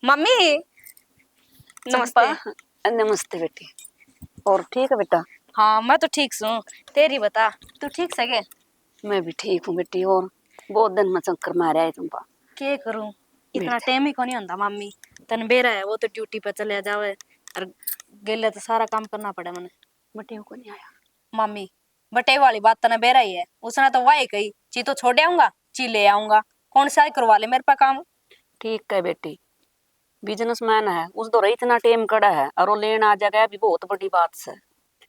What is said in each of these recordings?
Mummy नमस्ते। नमस्ते बेटी। और ठीक है बेटा? हाँ मैं तो ठीक हूँ। तेरी बता, तू ठीक सके? मैं भी ठीक हूँ बेटी। और बहुत दिन में चक्कर मारा है तुम पा। क्या करूँ, इतना बेटे टाइम ही को नहीं होता मम्मी। तन बेरा है वो तो ड्यूटी पे चले जावे और गेले तो सारा काम करना पड़े मने। बटे को नहीं आया मम्मी बटे वाली बात तने बेरा ही है, उसने तो वाही कही ची तो छोड़ आऊंगा ची ले आऊंगा, कौन सा करवा ले मेरे पे काम। ठीक है बेटी, बिजनेसमैन है, उस दो इतना टेम कड़ा है और वो लेन आ जाएगा भी बहुत बड़ी बात से।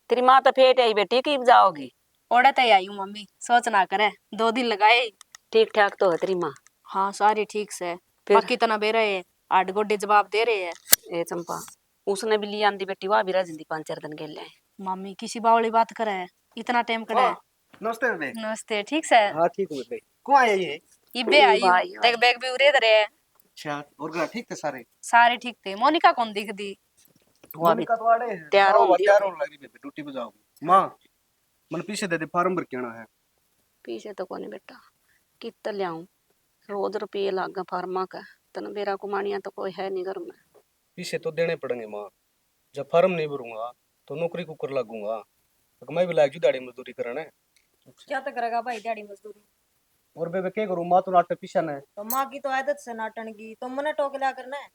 तेरी माँ तो फेट आई बेटी कि जाओगी? ओड़े तो आई हूँ मम्मी, सोच ना करे, 2 दिन लगाए। ठीक ठाक तो है तेरी माँ? हाँ सारी ठीक से। फिर बाकी तना बेरा है, 8 गोडे जवाब दे रहे हैं। ए चंपा, उसने भी लिया आंदी बेटी, वह भी रह जिंदी 5-4 दिन के लिए। मम्मी किसी बावली बात करे है, इतना टाइम करे है। नमस्ते बेबे। नमस्ते, ठीक से? हाँ ठीक हूँ बेबे। कौन आया ये? इबे आई हूँ, भाई देख बैग भी उरे धरे है। अच्छा, और घर ठीक थे सारे? सारे ठीक थे। मोनिका कौन दिख दी? वो भी मोनिका तो आड़े है। तैयार हाँ, होंदी तैयार होगी। होने लगी बेबे, ड्यूटी पे जाओगी। माँ मन पीछे दे दे, फार्म भर के आना है। पीछे तो कोनी बेटा, कित लियाऊं, रोज रुपये लागा फार्मा का। तन बेरा कुमानिया तो कोई है नहीं घर में। पीछे तो देने पड़ेंगे माँ। जब फार्म नहीं भरूंगा तो नौकरी को कर लगूंगा, तो मैं भी लायक दिहाड़ी मजदूरी करने। क्या तो करेगा भाई दिहाड़ी मजदूरी। और बेबे क्या करूँ, माँ तो नाटक पीछे है। तो माँ की तो आदत से नाटन की, तुम मने टोक लिया करना है।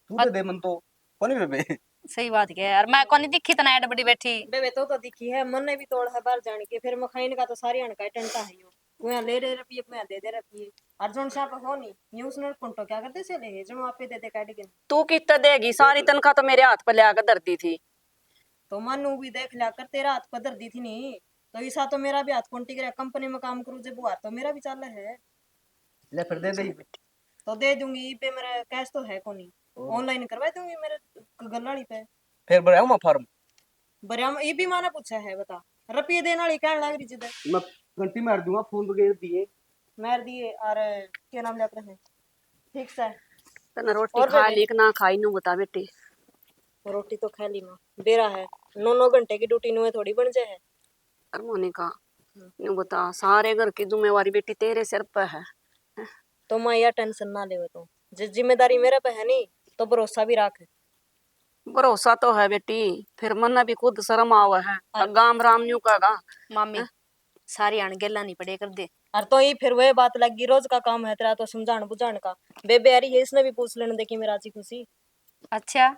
तू दे दे मन तो कोनी बेबे। सही बात क्या यार, मैं कौन दिखी तना एड बड़ी बैठी। बेबे तो दिखी है, मन ने भी तोड़ है बाहर जाने के, फिर मखाइन का तो सारी अणका टंटा है यो। कुया ले रहे रुपये, कुया दे दे रुपये। अर्जुन शाह पे हो नहीं, ये उसने कुंटो क्या करते से ले जो आप पे दे दे काट के। तू कित देगी? सारी तनख्वाह तो मेरे हाथ पर ले आकर धरती थी। तो मनु भी देख लिया कर, तेरा हाथ पदर दी थी नहीं तो ईसा तो मेरा भी हाथ कुंटी कर कंपनी में काम करूँ जब वो हाथ तो मेरा भी चाल है। ले फिर दे दे। तो दे दूंगी पे, मेरा कैश तो है को नहीं, ऑनलाइन करवा दूंगी मेरे गल्लाड़ी पे। फिर भराऊं मैं फार्म? बरिया ये भी माना पूछा है, बता रुपये देने वाली कहने लग रही जिधर। मैं घंटी मार दूंगा, फोन वगैरह दिए मार दिए और क्या नाम लेते हैं। ठीक से। तन रोटी और खा बेबे ली कि ना खाई नू बता बेटी। रोटी तो खा ली माँ, बेरा है 9-9 घंटे की ड्यूटी नुए थोड़ी बन जाए है। और मोनिका न्यू बता, सारे घर की जिम्मेवारी बेटी तेरे सिर पर है। तो माँ यह टेंशन ना ले, तो जिस जिम्मेदारी मेरे पे है नहीं तो भरोसा भी रख। भरोसा तो है बेटी, फिर मन भी खुद शर्म आवा है। गाम राम न्यू का मम्मी सारी अणगेला नहीं पड़े कर दे। और तो ये फिर वह बात लगी, रोज का काम है तेरा तो समझान बुझान का। बेबे अरे ये इसने भी पूछ लेने दे कि मेरा जी खुशी। अच्छा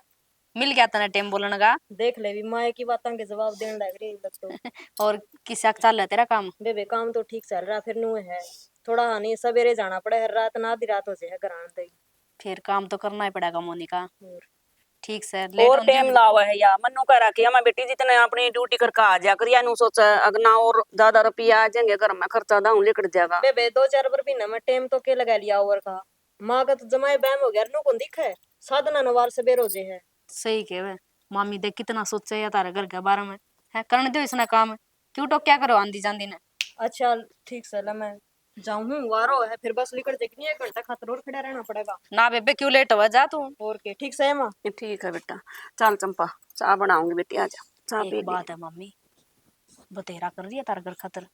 मिल गया तना टाइम बोलने का। देख ले भी माँ की बातों के जवाब देने लग रही लग तो। और किसा चल रहा तेरा काम? बेबे काम तो ठीक चल रहा, फिर नुए है थोड़ा नहीं सवेरे जाना पड़े, हर रात ना आधी रात हो जाए घर आने तक। फिर काम तो करना ही पड़ेगा मोनिका। और ठीक से लेट और होंदी टाइम है। लावा है या मनु करा के हमें बेटी जितने अपनी ड्यूटी करके आ जा कर, या नु सोच अगर ना और ज्यादा रुपया आ जाएंगे घर में, खर्चा दाऊ लेकर जाएगा। बेबे 2-4 बार भी ना मैं टाइम तो के लगा लिया ओवर का। माँ का तो जमाए बैम हो गया, नु कौन दिखा है साधना नवार से बेरोजे है। सही कहे मामी, देख कितना सोचे या तारे घर के बारे में है। करने दो इसने काम, क्यों तो क्या करो आंधी जांदी ने। अच्छा ठीक से ला मैं जाऊं हूँ, वारो है फिर बस निकल जाएगी, 1 घंटा खातर और खड़ा रहना पड़ेगा। ना बेबे क्यों लेट हुआ, जा तू। और के ठीक से है माँ। ठीक है बेटा, चल चंपा चाय बनाऊंगी बेटी, आ जा चाय पी एक ली। बात है मम्मी, बतेरा कर रही है तारा घर खातर,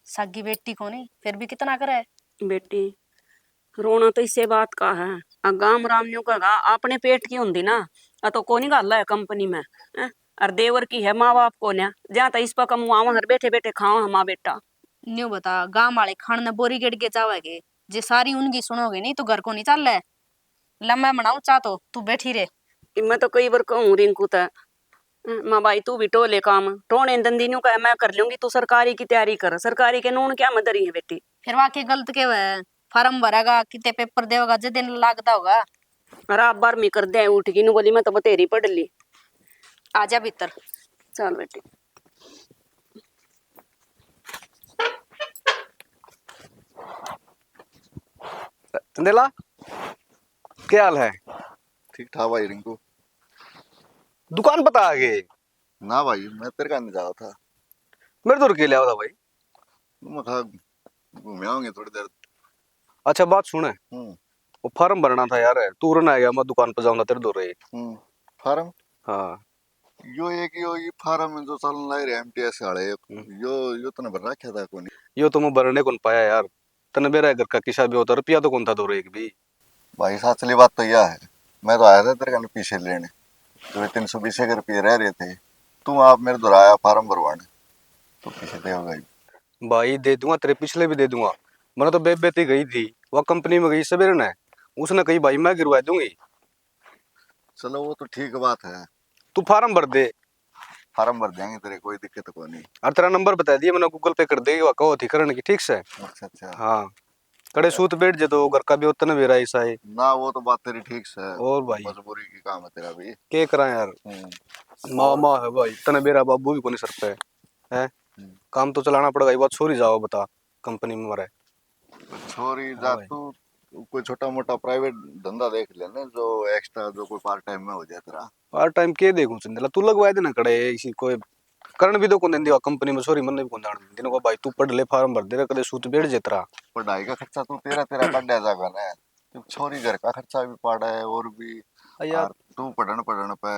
सागी बेटी को नहीं फिर भी कितना करे। बेटी रोना तो इसे बात का है, गाम राम न्यू का अपने पेट की होंगी ना, तो कोनी गल है कंपनी में हैं? और देवर की है माँ बाप को ना, जहाँ तक इस पर कमुआवा हर बैठे बैठे खाओ हमारा बेटा। न्यू बता, गांव वाले खान ने बोरी गेट के चावेगे, जे सारी उनकी सुनोगे नहीं तो घर को नहीं चल रहा। लम्बा बनाऊ चा तो तू बैठी रे। मैं तो कई बार कहूँ रिंकू तक, माँ भाई तू भी टोले काम टोने दंदी न्यू का मैं कर लूंगी, तू सरकारी की तैयारी कर, सरकारी के नून क्या मदरी है बेटी। फिर वाकई गलत के है, फार्म भरेगा कितने पेपर देगा जे दिन लागता होगा। अरे आप बार में कर दे उठ की नु बोली, मैं तो बतेरी पढ़ ली। आजा भीतर। चल बेटी। चंदेला क्या हाल है? ठीक ठाक भाई रिंकू। दुकान पता आ गए? ना भाई मैं तेरे का नहीं जा रहा था, मेरे तो रुके लिया था भाई। मैं कहा घूमे आऊंगे थोड़ी देर। अच्छा बात सुने, वो फार्म भरना था यार, तू रन आ गया, मैं दुकान पर जाऊंगा तेरे दूर रही। फार्म? हाँ यो एक यो ये फार्म में जो चलन लग रहे एमटीएस वाले, यो तने भर रखा था कोनी? यो तो मैं भरने कौन पाया यार, तने मेरा घर का किसा भी होता, रुपया तो कौन था दूर एक भी। भाई साचली बात तो यह है, मैं तो आया था तेरे कने पीछे लेने, तो 320 के रुपये रह रहे थे, तू आप मेरे दोहराया फार्म भरवाने, तो पीछे दे होगा ही। भाई दे दूंगा, तेरे पिछले भी दे दूंगा। मैंने तो बेबेती गई थी, वह कंपनी में गई सवेरे ने, उसने कही भाई मैं गिरवा दूंगी। चलो वो तो ठीक बात है, तू फार्म भर दे, फार्म भर देंगे तेरे, कोई दिक्कत को नहीं। और तेरा नंबर बता दिया मैंने, गूगल पे कर देगी, वह कहो थी करने की, ठीक से। अच्छा अच्छा। हाँ, कड़े सूत बैठ जे तो घर का भी उतना भी रहा ऐसा है। ना वो तो बात तेरी ठीक से है, और भाई मजबूरी की काम है तेरा भी। के करा यार, माँ माँ है भाई, तने मेरा बाबू भी कोनी सर पे है, काम तो चलाना पड़ेगा। ये बात छोरी जाओ बता कंपनी में मरे। छोरी हाँ जा भाई, तू, कोई छोटा मोटा प्राइवेट धंधा देख लेना, जो एक्स्ट्रा, जो कोई पार्ट टाइम में हो जाए तेरा। पार्ट टाइम के देखूं चंदेला, तू लगवाए देना कड़े इसी कोई करण भी तो कौन देंदी कंपनी में, सॉरी मन भी कौन जान दिन को भाई, तू पढ़ ले फार्म भर दे, कदे सूत बैठ जेतरा। पढ़ाई का खर्चा तू तेरा तेरा काट जाएगा ना, तू छोरी घर का खर्चा भी पड़ा है और भी। यार और तू पढ़न पढ़न पे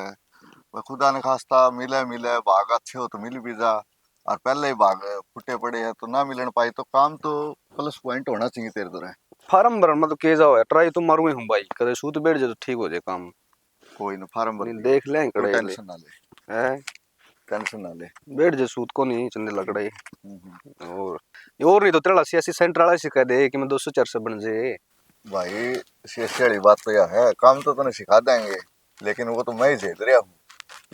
वह खुदा ने खास्ता मिले मिले भाग अच्छे हो तो मिल भी जा, और पहले ही भाग फुटे पड़े हैं तो ना मिलन पाई, तो काम तो प्लस पॉइंट होना चाहिए तेरे तरह। फार्म भरन में तो के जाओ है, ट्राई तो मारूंगा हूँ भाई, कदे सूत बैठ जाए तो ठीक हो जाए काम। कोई ना फार्म भर नहीं दियो, देख ले कोई कड़े ले टेंशन ना ले, है, टेंशन ना ले। बैठ जाए सूत को नहीं चंदेला कड़े। हम्म। और नहीं तो तेरा 80 सेंटर वाला सिखा दे कि मैं 200 400 बन जाए। भाई शीशे वाली बात तो यह है, काम तो तने सिखा देंगे, लेकिन वो तो मैं ही झेल रहा हूँ।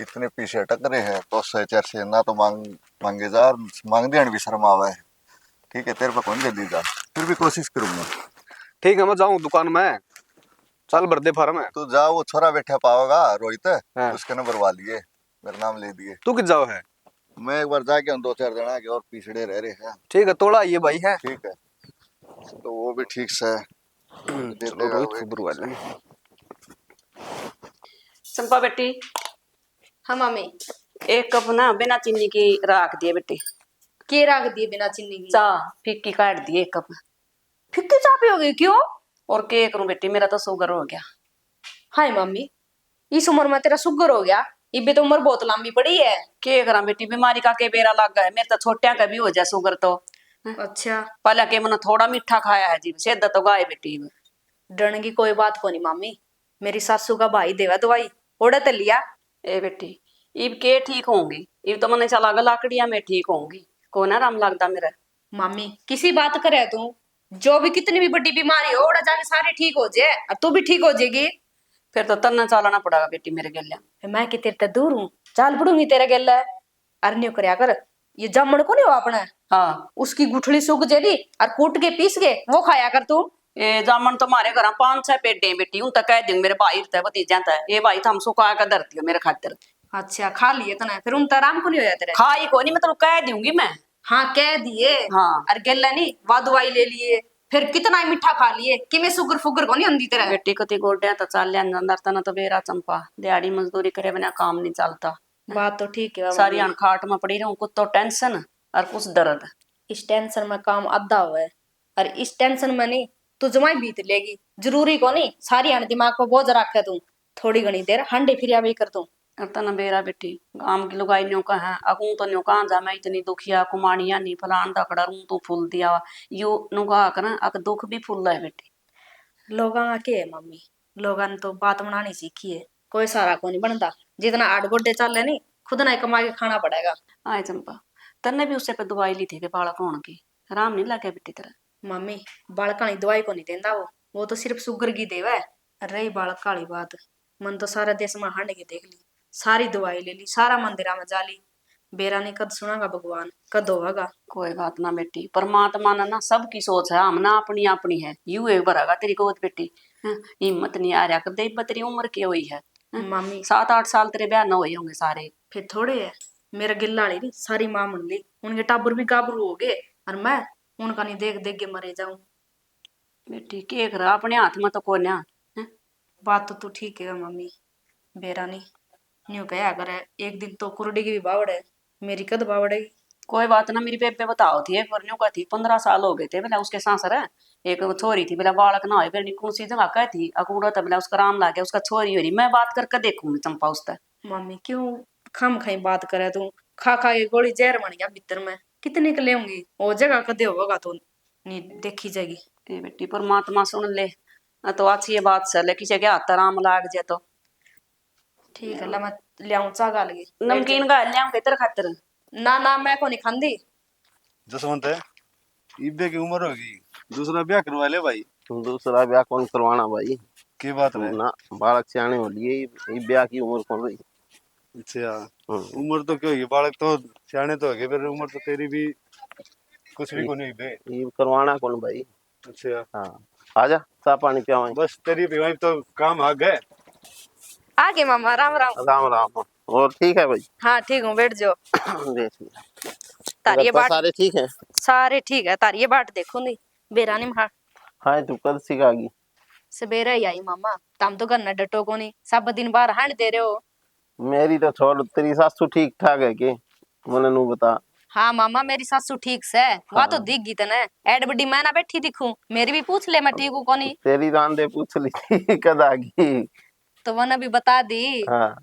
इतने पीछे टकरे हैं, 200 400 ना तो मांगे जा, और मांग देने भी शर्म आवा है। ठीक है, तेरे पे कौन दे दी जा, फिर भी कोशिश करूंगा। ठीक है मैं जाऊँ दुकान में, चल भर दे फार्म है। तू जा, वो छोरा बैठा पाओगा रोहित, हाँ। उसके नंबर वा लिए, मेरा नाम ले दिए। तू कित जाओ है? मैं एक बार जाके 2 4 जना के और पिछड़े रह रहे हैं। ठीक है तोड़ा ये भाई है। ठीक है, तो वो भी ठीक से दे चलो देगा रोहित वो फुबर ठीक से। वाले। चंपा बेटी, हाँ मामी। एक कप ना बिना चीनी की राख दिए बेटी। के रख दिए बिना चीनी की? चाह फीकी काट दिए एक कप। फिक्की चाय पियोगे क्यों? और के करूं बेटी, मेरा तो शुगर हो गया। हाय मम्मी, इस उम्र में तेरा शुगर हो गया? इबे तो उम्र बहुत लंबी पड़ी है। के करा बेटी, बीमारी का के बेरा लग गया है, मेरे तो छोटिया का भी हो जाए शुगर तो। अच्छा, पहले के मैंने थोड़ा मीठा खाया है जी, सेदा तो गाय बेटी। डरने की कोई बात को नहीं मामी, मेरी सासू का भाई देवा दवाई ओढ़े तो लिया। ए बेटी, इब के ठीक होंगी, इब तो मैंने चला लाकड़िया में ठीक होंगी, को ना राम लगता मेरा। मामी किसी बात करे तू, जो भी कितनी भी बड़ी बीमारी हो ओढ़ा जाके सारे ठीक हो जाए, और तू भी ठीक हो जाएगी। फिर तो तन्ना चालाना पड़ेगा बेटी मेरे गलिया। मैं कि तेरे ते दूर हूँ, चाल पड़ूंगी तेरे गेला। अरन्यो करया कर, ये जामन को नहीं हो अपने, हाँ, उसकी गुठली सूख जेरी और कूट के पीस के वो खाया कर तू। ए जामन तो मारे घर 5 6 पेटे हैं बेटी, उन तक कह दूंगी मेरे भाई रहता है भतीजा है, ये भाई तो हम सुखा कर धरती हो मेरे खातिर। अच्छा खा लिए तना, फिर उन आराम को नहीं होया तेरे? खाई को नहीं, मैं तो कह दूंगी मैं। हाँ कह दिए। हाँ और गेला नहीं वा दवाई ले लिए, फिर कितना ही मीठा खा लिए कि मैं शुगर फुगर को नहीं होंदी तेरे। बेटी कति गोड्या तो चाल अंदर तना तो बेरा चंपा, दिहाड़ी मजदूरी करे बिना काम नहीं चलता। बात तो ठीक है सारी मम्मी। अनखाट में पड़ी रहूं, कुछ तो टेंशन और कुछ दर्द। इस टेंशन में काम आधा हुआ है, और इस टेंशन में नहीं तू जमाई बीत लेगी, जरूरी को नहीं सारी अण दिमाग को बोझ रखे तू, थोड़ी घनी देर हंडे फिरिया भी कर तू। तना बेरा बेटी, गांव की लुगाई न्यों का है, अगू तो न्यों कहाँ जा, मैं इतनी दुखिया कुमाड़िया नहीं फलान दकड़ा रू तू फूल दिया यो नुका कर अक दुख भी फूल है बेटी। लोगा के है मम्मी, लोगा ने तो बात बनानी सीखी है, कोई सारा को नहीं बनता, जितना आठ गोड्डे चल रहे नहीं खुद ना कमा के खाना पड़ेगा। आए चंपा, तन्ने भी उससे पे दवाई ली थी के बालक होने की, आराम नहीं लगे बेटी तेरा? मम्मी बालका की दवाई को नहीं देता वो तो सिर्फ शुगर की देवा है। रही बालक काली बात, मन तो सारा देश में हंड के देख ली, सारी दवाई ले ली, सारा मंदिरा में जा ली, बेरा ने कद सुनागा भगवान, कद होगा। कोई बात ना बेटी, परमात्मा ने ना सबकी सोच है, हम ना अपनी अपनी है, यू एक भरागा तेरी गोद बेटी। हैं, हिम्मत नहीं आ रहा कर दे, तेरी उम्र की हुई है, मम्मी 7 8 साल तेरे ब्याह न हुए होंगे सारे। फिर थोड़े है, मेरा गिल्ला ली सारी माँ मन ली, उनके टाबर भी गाबरू हो गए, और मैं उनका नहीं देख देख के मरे जाऊं। बेटी के कर अपने हाथ में तो को ना। बात तो तू ठीक है मम्मी, बेरा नहीं न्यू कहा अगर एक दिन तो कुरडी की भी बावड़ है, मेरी कद बावड़ेगी। कोई बात ना, मेरी बेबे बताओ थी एक बार न्यू का थी, 15 साल हो गए थे बोला उसके सांसर है, एक छोरी थी बोला बालक ना हो, फिर कौन सी जगह कह थी अकूड़ा था बोला उसका राम लागे, उसका छोरी हो रही, मैं बात करके देखूंगी चंपा उससे। मम्मी क्यों खम खाई बात करे तू, खा खा के गोली जहर बन गया भीतर में, कितने के लेऊंगी वो जगह कदे होगा तो नहीं देखी जाएगी। ए बेटी परमात्मा सुन ले, तो अच्छी ये बात से किसी के हाथ आराम लाग जाए तो ठीक है ला मैं लियाऊं चा गाल की नमकीन का लिया तेरे खातर। ना ना मैं को नहीं खांदी। जसवंत है इब्बे की उम्र होगी, दूसरा ब्याह करवा ले भाई। दूसरा ब्याह कौन करवाना भाई? की बात है? ना बालक सियाने हो लिए, ये ब्याह की उम्र कौन रही? अच्छा, हम्म, उम्र तो क्यों होगी, बालक तो सियाने तो होगे, फिर उम्र तो तेरी भी कुछ भी को नहीं बे। ये करवाना कौन भाई? अच्छा, हाँ, आजा चाह पानी पियावा। बस तेरी भी तो काम आ गए। आगे मामा राम राम। राम राम। और ठीक है भाई? हाँ ठीक हूँ बैठ जाओ। देख लिया। तारिये घर पर बाट सारे ठीक है? सारे ठीक है तारिये बाट देखो नहीं बेरानी में हाँ तू कल सिखागी? सवेरे ही आई मामा तम तो करना डटो को नहीं सब दिन बाहर हांड दे रहे हो। मेरी तो छोड़, तेरी सासू ठीक ठाक है के? मैंने नू बता। हाँ मामा मेरी सासू ठीक से वह तो हाँ। दिख गई तने एड बड़ी मैं ना बैठी दिखूं मेरी भी पूछ ले मैं ठीक हूँ कोनी तेरी रांदे पूछ ली थी कद आ गई? तो वने भी बता दी हाँ।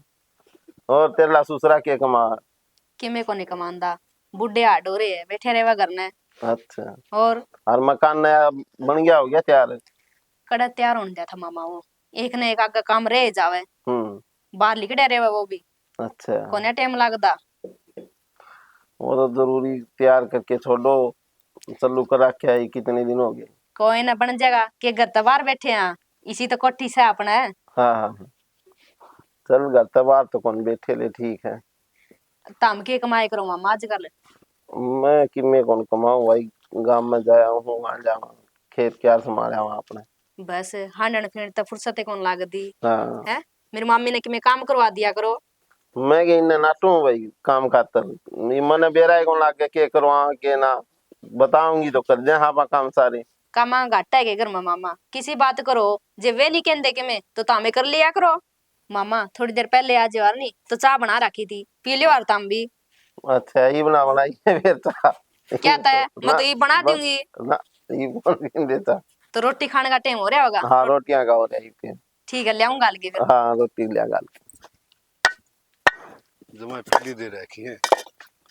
और तेरा ससुरा के कमा? कि मैं को नहीं कमांदा बुढ़े हाड हो रहे है बैठे रहेवा घर ने। अच्छा। और मकान नया बन गया, हो गया तैयार? कड़ा तैयार होने दिया था मामा वो एक ने एक आगे काम रह जावे बाहर लिखड़े रहे वो भी अच्छा। कोने टाइम लगदा। वो तो जरूरी तैयार करके छोड़ो, चलू करा के आई, कितने दिन हो गए? कोई ना बन जाएगा के घर तो बाहर बैठे हैं इसी तो कोठी से अपना है। हाँ हाँ हाँ। चल घर तबार तो कौन बैठे ले, ठीक है। तम के कमाई करो मामा आजकल। मैं कि मैं कौन कमाऊं भाई, गांव में जाया हूँ, वहां जावा, खेत क्या संभाला वहां अपने। बस हांडन फिर तो फुर्सत ही कौन लागदी हाँ। है। मेरी मम्मी ने कि मैं काम करवा दिया करो। मैं कि इन्हें नाटू हूँ भाई काम खातर, मैंने बेरा कौन लागे के करवा के ना, बताऊंगी तो कर दे हाँ पा काम सारे। कामा घाटा है के घर में मामा किसी बात करो जे वे नहीं कहते कि मैं तो तामे कर लिया करो। मामा थोड़ी देर पहले आज यार नहीं तो चाय बना रखी थी पी लियो यार ताम भी। अच्छा ये बना बनाई है फिर तो। क्या है मैं ना तो ये बना बस दूंगी। ना, ये कौन देता? तो रोटी खाने का टाइम हो रहा होगा। हाँ रोटियां का हो रही फिर। ठीक है ले आऊंगा अलगे फिर। हाँ रोटी लिया गाल। जो मैं पहली दे रखी है।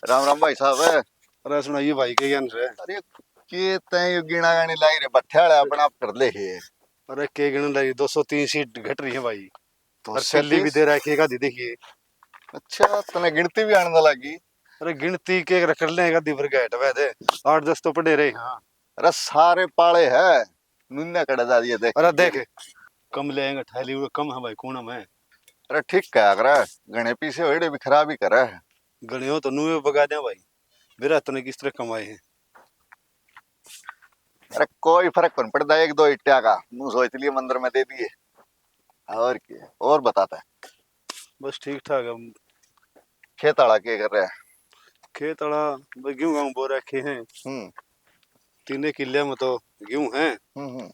राम राम भाई साहब है। अरे सुनाइए भाई के ज्ञान रे। अरे के तय गिना गानी लाई रे बठ्याला अपना आप कर ले है। अरे के गिन लगी 203 सीट घट रही है भाई, तो और सैली भी दे रखी है का दी देखिए। अच्छा तने गिनती भी आने लगी। अरे गिनती के रख ले का दी भर गए वै दे 8-10 तो पड़े रहे। हाँ अरे सारे पाले है नुन्ना कड़ा जा दिए देख। अरे देख कम ले आएंगे थैली वो कम है भाई कोना में। अरे ठीक क्या कर रहा है, गणे पीछे होड़े भी खराब ही कर रहा है। गणे हो तो नुए बगा दे भाई, मेरा तने किस तरह कमाए हैं। अरे कोई फर्क नहीं पड़ता, एक दो इट्टिया का मुंह सोच लिए मंदिर में दे दिए। और क्या और बताता है। बस ठीक ठाक है। खेत आड़ा के कर रहा है? खेत अड़ा भाई गेहूं गाँव बो रखे हैं। 3 किले में तो गेहूं है, हम्म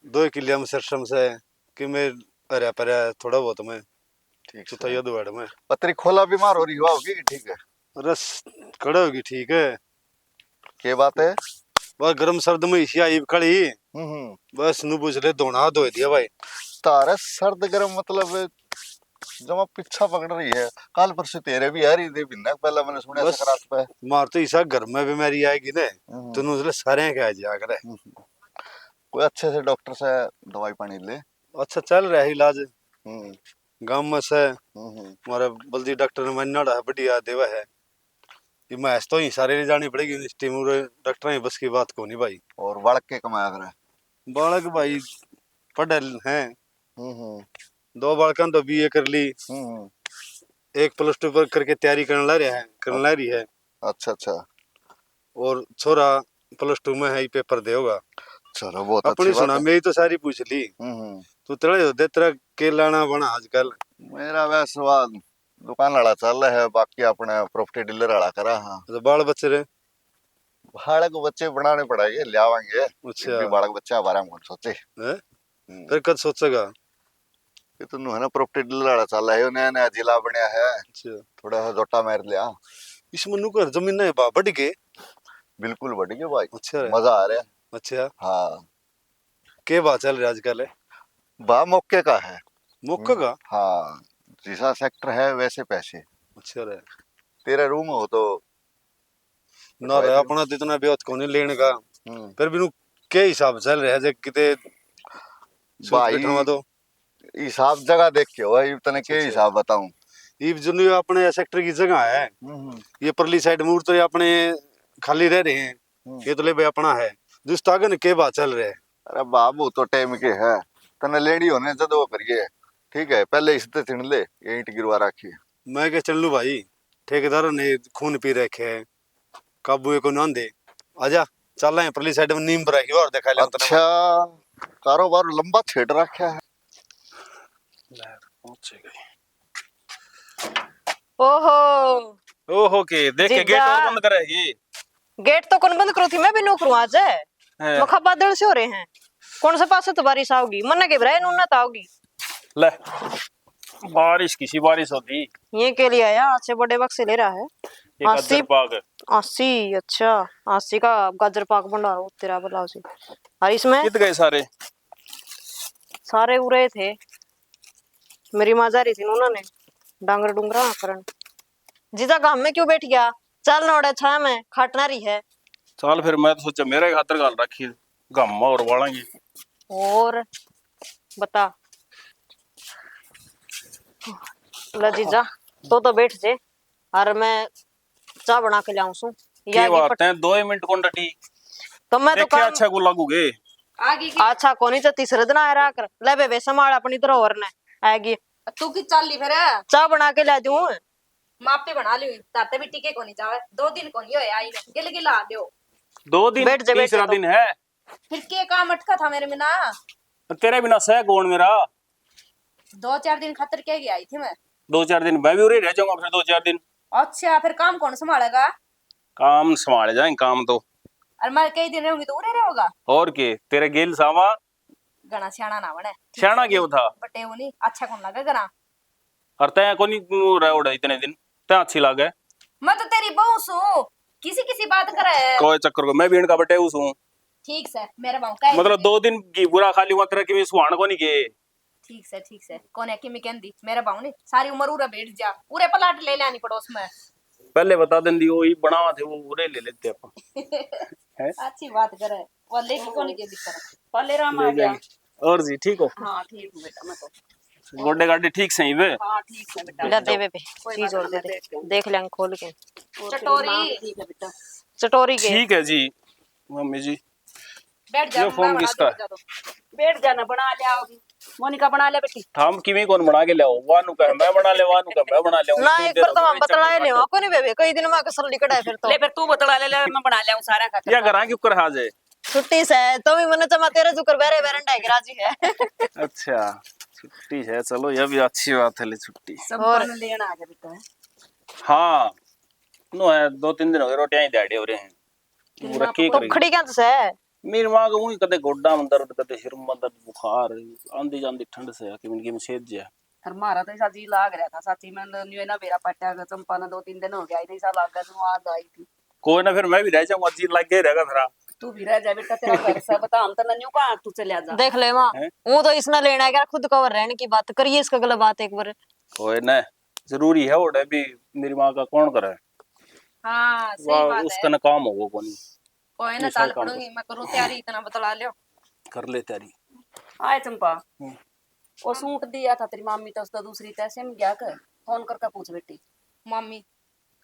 2 किले में सरसम से कि मैं अरे पर थोड़ा बहुत मैं ठीक चौथा है। यदुआड़ में पत्री खोला बीमार हो रही हुआ होगी कि ठीक है? रस कड़ा होगी ठीक है। के बात है? वह गर्म सर्द में इसी आई कड़ी हम्म बस नु पूछ ले धोना धो दिया भाई। तारा सर्द गर्म मतलब जमा पीछा पकड़ रही है। कल परसों तेरे भी आ रही थी भिन्ना पहला मैंने सुना बस सकरात पे। मार तो ऐसा घर में बीमारी आएगी ना तो नु सारे क्या जा करे। कोई अच्छे से डॉक्टर से दवाई पानी ले। अच्छा चल रहा है इलाज हम्म गांव में से। हम्म हमारे बल्दी डॉक्टर ने मन्ना है बढ़िया देवा है। ये मैच तो ही सारे ले जानी पड़ेगी टीम डॉक्टर ही बस की बात को नहीं भाई। और बालक के कमाया कर। बालक भाई पढ़े हैं, हम्म 2 बालकन तो बीए कर ली, हम्म एक +2 पर करके तैयारी करने ला रहा है करने ला रही है, अच्छा अच्छा। और छोरा +2 में है ही पेपर देगा। चलो बहुत अच्छी अपनी बात सुना है। मेरी तो सारी पूछ ली। तू तेरे दे तेरा के लाना बना आजकल। मेरा वैसे वाल दुकान वाला चल रहा है, बाकी अपने प्रॉपर्टी डीलर वाला करा। हाँ तो बाल बच्चे रे। बालक बच्चे बनाने पड़ेंगे ले आवांगे। अच्छा भी बालक बच्चा बारे में कौन सोचे। है फिर कद सोचेगा। ये तो है ना प्रॉपर्टी डीलर वाला चल रहा है, नया नया जिला बनया है, अच्छा थोड़ा सा जोटा मार लिया। इस मनु कर जमीन है बा बढ़ के। बिल्कुल बढ़ गया भाई। अच्छा रे। मजा आ रहा है। अच्छा हाँ के बात चल रही आजकल है। बा मौके का है। मुक्का का। हाँ जैसा सेक्टर है वैसे पैसे। अच्छा रे। तेरा रूम हो तो ना रे अपना तो इतना ब्योत को नहीं लेने का। हम्म फिर भी नु के हिसाब चल रहा है जे किते भाई बैठा हुआ तो हिसाब जगह देख के हो तने के हिसाब बताऊं। ये जो अपने सेक्टर की जगह है, ये परली साइड मूर तो ये अपने खाली रह रहे हैं, ये तो ले भाई अपना है। जिस तागन के बात चल रहे हैं। अरे बाबू तो टाइम के है, तने लेडी होने जद वो करिए, ठीक है पहले इससे चिन ले, ये ईंट गिरवा रखी है। मैं क्या चल लू भाई, ठेकेदारों ने खून पी रखे है, काबू को ना दे। आजा चल रहे हैं परली साइड में नीम पर और दिखा ले। अच्छा कारोबार लंबा छेड़ रखा है। ओहो ओहो के देख के गेट जीजा। और बंद करेगी। गेट तो कौन बंद करो थी, मैं भी नौकरू आज है। है। मखा बादल से हो रहे हैं, कौन से पास से तो बारिश आओगी, मन के भरा नूना तो आओगी। ले बारिश किसी बारिश होती। ये के लिए आया, आज से बड़े वक्त से ले रहा है। एक 80 अदर पाग 80, अच्छा 80 का गाजर पाक भंडार हो तेरा भला से। और इसमें कित गए सारे। सारे उड़े थे, मेरी माँ जा रही थी उन्होंने डांगर डूंगरा करन। जीजा काम में क्यों बैठ गया, चल नौड़े छा में खाटना रही है। चल फिर मैं तो सोचा मेरे खातर गाल रखी गम और वालेंगे। और बता ले जीजा, तो बैठ जे और मैं चाय बना के लाऊं सु। क्या बात है 2 मिनट कौन डटी। तो मैं तो देखे काम अच्छा को लागूगे। आगे की अच्छा कोनी तो तीसरे दिन आया कर ले बे संभाल अपनी तरह और ने आएगी। तू की चल ली फिर चाय बना के ला दूं। मापे बना ली ताते भी टिके को नहीं जावे, 2 दिन को नहीं होए आई ने गिल गिला दियो। 2 दिन बैठ जा, बैठ तीसरा जा दिन है। फिर के काम अटका था मेरे में ना, तेरे बिना सह कौन मेरा। 2-4 दिन खातर के गई आई थी मैं। 2-4 दिन मैं भी उरे रह जाऊंगा फिर 2-4 दिन। अच्छा फिर काम कौन संभालेगा? काम संभाले जाए काम तो। और मैं कई दिन रहूंगी तो उरे रहोगा। और के तेरे गेल सावा गणा सियाना ना बने। सियाना क्यों था। बटे वो नहीं अच्छा कौन लगे गणा। और तय को नहीं रह उड़ा इतने दिन तय अच्छी लागे। मैं तो तेरी बहू सू, किसी किसी बात करे। कोई चक्कर को मैं भी इनका बटे हूँ। ठीक से मेरे बहू का मतलब 2 दिन की बुरा खाली हुआ तेरा कि सुहान को नहीं के। ठीक से कौन है कि मैं कहंदी मेरे बहू ने सारी उम्र उरे बैठ जा, उरे पलाट ले लेनी पड़ोस में। पहले बता देंदी वो ही बनावा थे वो उरे ले लेते अपन। अच्छी बात करे वो लेके कौन के दिक्कत। पहले राम ले आ गया। जाएंगे। और जी ठीक हो। हाँ ठीक हूँ बेटा मैं तो। गोड्डे गाड्डे ठीक सही वे। हाँ ठीक है बेटा। ले दे बे चीज और दे दे, देख लेंगे खोल के। चटोरी ठीक है बेटा। चटोरी के ठीक है जी मम्मी जी। बैठ जा। ये फोन मैं बना किसका दूंगी, जा दो। बैठ जाना बना लिया मोनिका बना ले बेटी। हम किमी कौन बना के लाओ वानु का मैं बना ले वानु का मैं बना ले। ना एक बार तो हम बतलाए ले को नहीं बेबे, कई दिन में कसर लिकड़ा है फिर तो। ले फिर तू बतला ले मैं बना लिया सारा खाकर। या करा क्यों कर हाजे। छुट्टी से तो भी मैंने चमा तेरे जुकर बेरे बेरंडा है राजी है। अच्छा छुट्टी है चलो ये भी अच्छी बात है ले छुट्टी। सब और- बन लेना आ जा बेटा। हाँ नो है 2-3 दिन हो गए रोटियां ही दाड़े हो रहे हैं। पूरा की तो करेगी। खड़ी क्या से मेरी माँ को वही कदे गोड्डा में दर्द कदे सिर में दर्द बुखार आंधी जांधी ठंड से कि इनकी में सेज जा। और मारा तो ऐसा जी लाग रहा था साथी में न्यू ना मेरा पट्टा का चंपा ना 2-3 दिन हो गया इधर ऐसा लाग गया तो आज आई थी। कोई ना फिर मैं भी रह जाऊंगा जी लग गया रहेगा फिर। तू भी रह जा बेटा तेरा घर सब बता हम तो न्यू कहां तू चले जा। देख ले मां हैं? वो तो इसने लेना है क्या, खुद कवर रहने की बात करिए, इसका गलत बात एक बार। कोई ना जरूरी है वो भी मेरी माँ का कौन करे। हाँ सही वाह बात उसका है। ना काम होगा कौन कोई ना दूसरा चाल काम पड़ूंगी, मैं करूँ तैयारी इतना बतला लियो। कर ले तेरी। आए चंपा वो सूट दिया था तेरी मम्मी तो उसका दूसरी तैसे में क्या कर फोन करके पूछ बेटी। मम्मी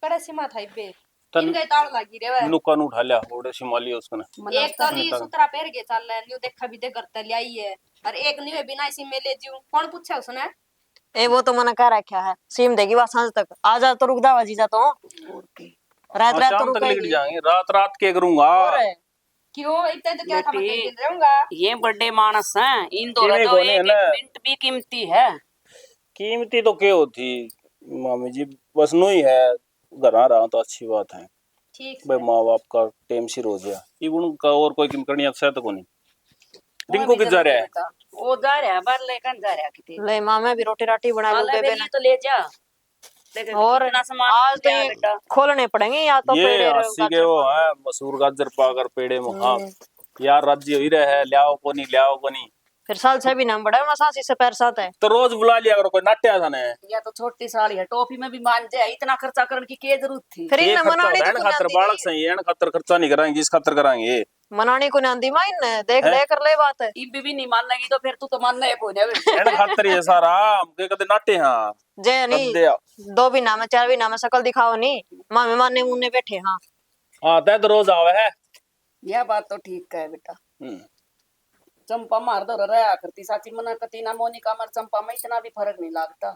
कड़े सीमा था इबे तन- इनका ताड़ लागी रे वे। नुका नु उठा लिया ओडे शिमाली उसका ना। एक तो नी सुतरा पहन के चल रहा है, न्यू देखा भी दे करते ले आई है, और एक न्यू है बिना इसी में ले जीव। कौन पूछा उसने? ए वो तो मना कर रखा है, सीम देगी बात सांझ तक आ जा तो रुक दावा जीजा तो रात हाँ, रात तो शाम तक निकल रुकेगी। जाएंगे रात रात के करूंगा। क्यों इतने तो क्या था, मैं बेटी, कई दिन रहूंगा। ये बड़े मानस हैं इन दो कीमती तो कोनी है एक ना। मिनट भी कीमती है। कीमती तो क्या होती मामी जी बस नो ही है घर आ रहा तो अच्छी बात है ठीक भाई है। माँ बाप का टाइम सिर हो गया इवन का और कोई किमकरणी अक्सर तो नहीं। रिंकू किधर जा रहा है। वो जा रहा है बाहर लेकर जा रहा है कितने ले मां मैं भी रोटी राटी बना लूं बेबे ने। तो ले जा लेकिन और कितना सामान आज तो लिया ये बेटा। खोलने पड़ेंगे या तो ये पेड़े अस्सी के वो है मसूर गाजर पाकर पेड़े में हाँ यार राज्य ही रहे लियाओ को नहीं लियाओ को नहीं। फिर साल से भी नाम बड़ा मसासी से पैर साथ है। तो रोज बुला लिया करो कोई नाट्या था ने। या तो छोटी साड़ी है टोपी में भी मान जाए इतना खर्चा करने की क्या जरूरत थी। फिर ये इन खर्चा मनाने होता है की ना खातर बुनियादी बालक सही है ना खातर खर्चा नहीं कराएंगे इस खातर कराएंगे। मनाने को नहीं आंदी माइन देख ले कर ले बात इब भी नहीं मान लगी तो फिर तू तो मानना है कोई नहीं एन खातर ये सारा हमके कदे नाटे हाँ जे नहीं कदे 2 महीना में 4 महीना में शकल दिखाओ नहीं माँ मेहमान मुन्ने बैठे हाँ हाँ तय तो रोज आवे है यह बात तो ठीक है बेटा हम्म। चंपा मार दो रहा करती साची मना कती ना मोनिका मार चंपा में इतना भी फर्क नहीं लगता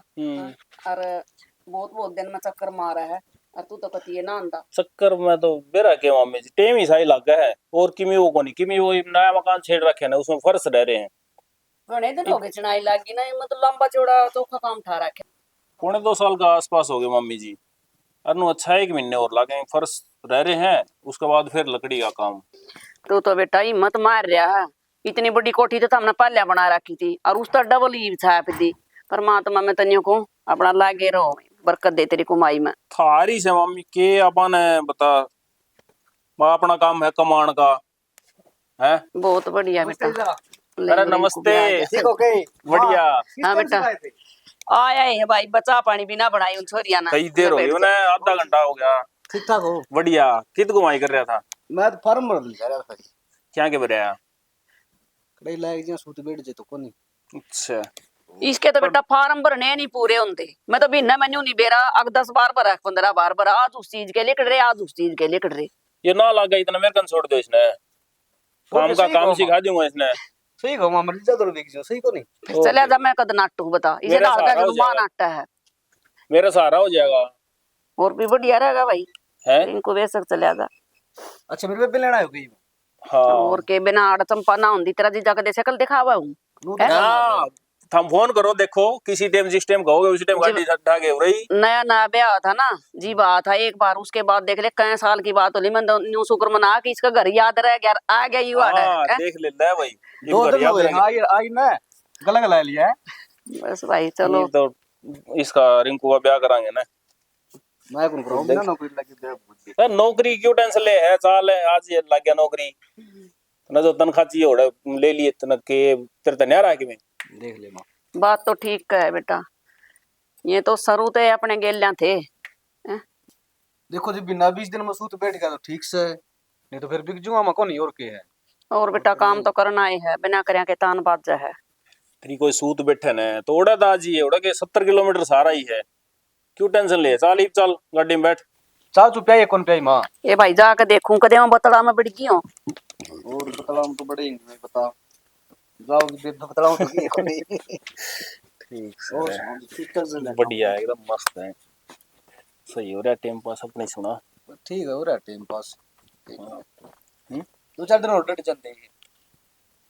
और बहुत बहुत दिन में चक्कर मारा है और तू तो कती है ना आंदा चक्कर में तो बेरा के मामे जी टेम ही सही लग गया है और किमी वो कोनी किमी वो नया मकान छेड़ रखे है ना उसमें फर्श रह रहे हैं घने दिन हो गए चढ़ाई लागी ना ये मतलब लंबा चौड़ा चौखा काम ठा रखे 1.5 साल का आसपास हो गए मम्मी जी अनु अच्छा 1 महीने और लगे फर्श रह रहे हैं उसके बाद फिर लकड़ी का काम तू तो बेटा हिम्मत मार रहा है इतनी बड़ी कोठी तो हमने पहले बना रखी थी और उस तर डबल ही छाप दी परमात्मा में तनियों को अपना लागे रहो बरकत दे तेरी कमाई में थारी से मम्मी के अपन है बता अपना काम है कमाण का है बहुत बढ़िया बेटा अरे नमस्ते बढ़िया हाँ बेटा आया है भाई बचा पानी बिना बनाई उन छोरिया ना कई देर हो गई उन्हें आधा घंटा हो गया ठीक ठाक हो बढ़िया कित घुमाई कर रहा था मैं तो फार्म भर लिया रहा था क्या के भरया कड़ाई लायक जिया सूत बैठ जे तो कोनी अच्छा इसके तो बेटा फार्म भरने नहीं पूरे होते मैं तो बिना मेन्यू नहीं बेरा अग 10 बार भरा 15 बार भरा आज उस चीज के लिए कट रहे आज उस चीज के लिए कट रहे ये ना लगा इतना मेरे कन छोड़ दो इसने काम का काम सिखा दूंगा इसने सही को मामर ज्यादा देख जो सही को नहीं चले जा मैं कद नाटू बता इसे मेरा डाल सहारा का हो जो मां जाएगा। नाटक है मेरा सहारा हो जाएगा और भी बढ़िया रहेगा भाई है इनको बेशक चले जा अच्छा मेरे पे लेना है कहीं हाँ और के बिना आड़ चंपा ना होंदी तेरा जीजा कदे शकल दिखावा हूं हाँ थम फोन करो देखो किसी टाइम जिस टाइम कहोगे उसी टाइम गाड़ी ढा के हो रही नया नया ब्याह था ना जी बात था एक बार उसके बाद देख ले कई साल की बात होली मैं न्यू शुक्र मना कि इसका घर याद रह गया आ गया यू आड़ा हाँ है देख ले ले भाई दो दिन हो गए आई आई ना गला गला लिया है बस भाई चलो ये तो इसका रिंकू का ब्याह कराएंगे ना मैं कौन करूं बिना नौकरी लगी दे बुद्धि नौकरी क्यों टेंशन ले है चाल है आज ये लग गया नौकरी ना जो तनख्वाह चाहिए ओड़ा ले लिए तना के तेरे तन्या रहा कि मैं देख ले मां बात तो ठीक है बेटा ये तो सरू ते अपने गेलिया थे देखो जी बिना 20 दिन में सूत बैठ गया तो ठीक से नहीं तो फिर बिक जाऊंगा मैं कौन और के है और बेटा काम तो करना ही है बिना करया के तान बाजा है तेरी कोई सूत बैठे न तो ओड़ा था आज ये ओड़ा के 70 किलोमीटर सारा ही है क्यों टेंशन ले चाल ही चल गाड़ी में बैठ चाल तू प्याई कौन प्याई मां ये भाई जाके देखूं कदे मैं बतड़ा में बढ़ गई हूं और बतलाऊं तो बड़े इंग्लिश बता जाओ बतलाऊं तो की कोनी ठीक और है बढ़िया है एकदम मस्त है सही हो रहा है टाइम पास अपने सुना ठीक है हो रहा टाइम पास 2-4 दिन और डट चलते हैं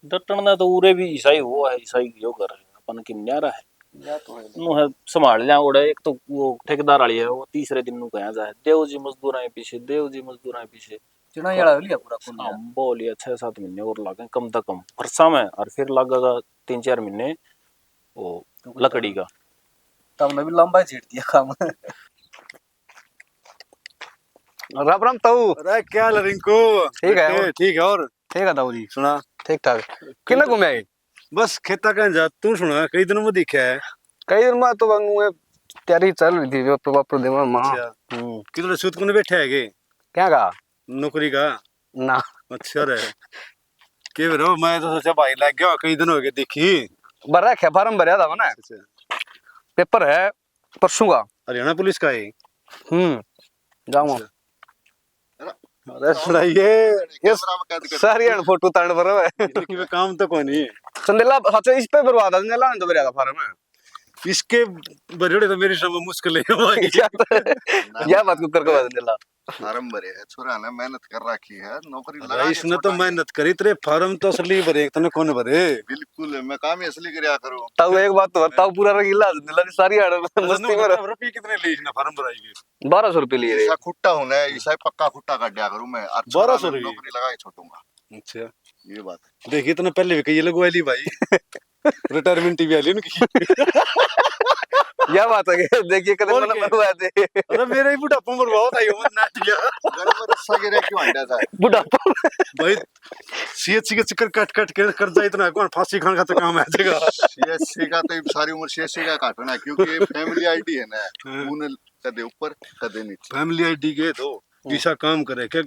डटन ना तो उरे भी ईसाई हुआ है ईसाई जो कर रहे हैं अपन की न्यारा है या तो है नु है संभाल लिया ओड़ा एक तो वो ठेकेदार वाली है वो तीसरे दिन नु कहा जाए देव जी मजदूर आए पीछे देव जी मजदूर आए पीछे चिना याला लिया पूरा कौन हम बोलिए 6-7 महीने और लगे कम से कम वर्षा में और फिर लगेगा 3-4 महीने वो लकड़ी का तब ने भी लंबा छेड़ दिया काम राम राम ताऊ अरे क्या हाल है रिंकू ठीक है ठीक है और ठीक है ताऊ जी सुना ठीक ठाक किन्ने घूमे आई बस खेता कहीं जा तू सुना कई दिनों में दिखा है कई दिन बाद तो मैं तैयारी चल रही थी वो प्रॉपर दिन में मां अच्छा कितने सूत को बैठे है क्या कहा नौकरी का ना अच्छा रे के बरो मैं तो सोचा भाई लग गया कई दिन हो गए देखी भर रखा फॉर्म भरया था मैंने अच्छा पेपर है परसों का हरियाणा पुलिस का है जाऊंगा अरे सुनाइए यस सारी हन फोटो ताण पर है लेकिन मैं काम तो कोई नहीं संदेला अच्छा इस पे बर्बाद है संदेला ने तो भरया था फॉर्म है इसके बड़े तो मेरी समय मुश्किल है भाई या बात को करके बता संदेला फार्म भरे है छोरा ने मेहनत कर रखी है नौकरी लगा अरे के इसने तो छोड़ा है। मेहनत करी तेरे फार्म तो असली भरे तने कौन भरे बिल्कुल मैं काम ही असली करया करूं ताऊ एक बात तो बताओ पूरा रंगीला संदेला ने सारी हन मस्ती में रुपये कितने लिए इसने फार्म भराई 1200 रुपए लिए ईसा खुट्टा होना है ईसा पक्का खुट्टा काटिया करूं मैं और छोरा 1200 ने रुपये? नौकरी लगा के छोड़ूंगा अच्छा ये बात है देखिए इतना पहले भी कही लगवा ली भाई रिटायरमेंट टीवी वाली उनकी या बात है देखिए कदम और मन क्या? बनवा दे अरे मेरा ही बुढ़ापा मर बहुत आई वो नाटिया घर में रस्सा गिरे क्यों अंडा था बुढ़ापा भाई सीएचसी के चक्कर कट कट के कर जाए इतना कौन फांसी खाने का तो काम है देगा सीएससी का तो सारी उम्र सीएससी का काटना है क्योंकि ये फैमिली आईडी है ना उन्हें कदे ऊपर कदे नीचे फैमिली आईडी के दो ऐसा काम करे क्या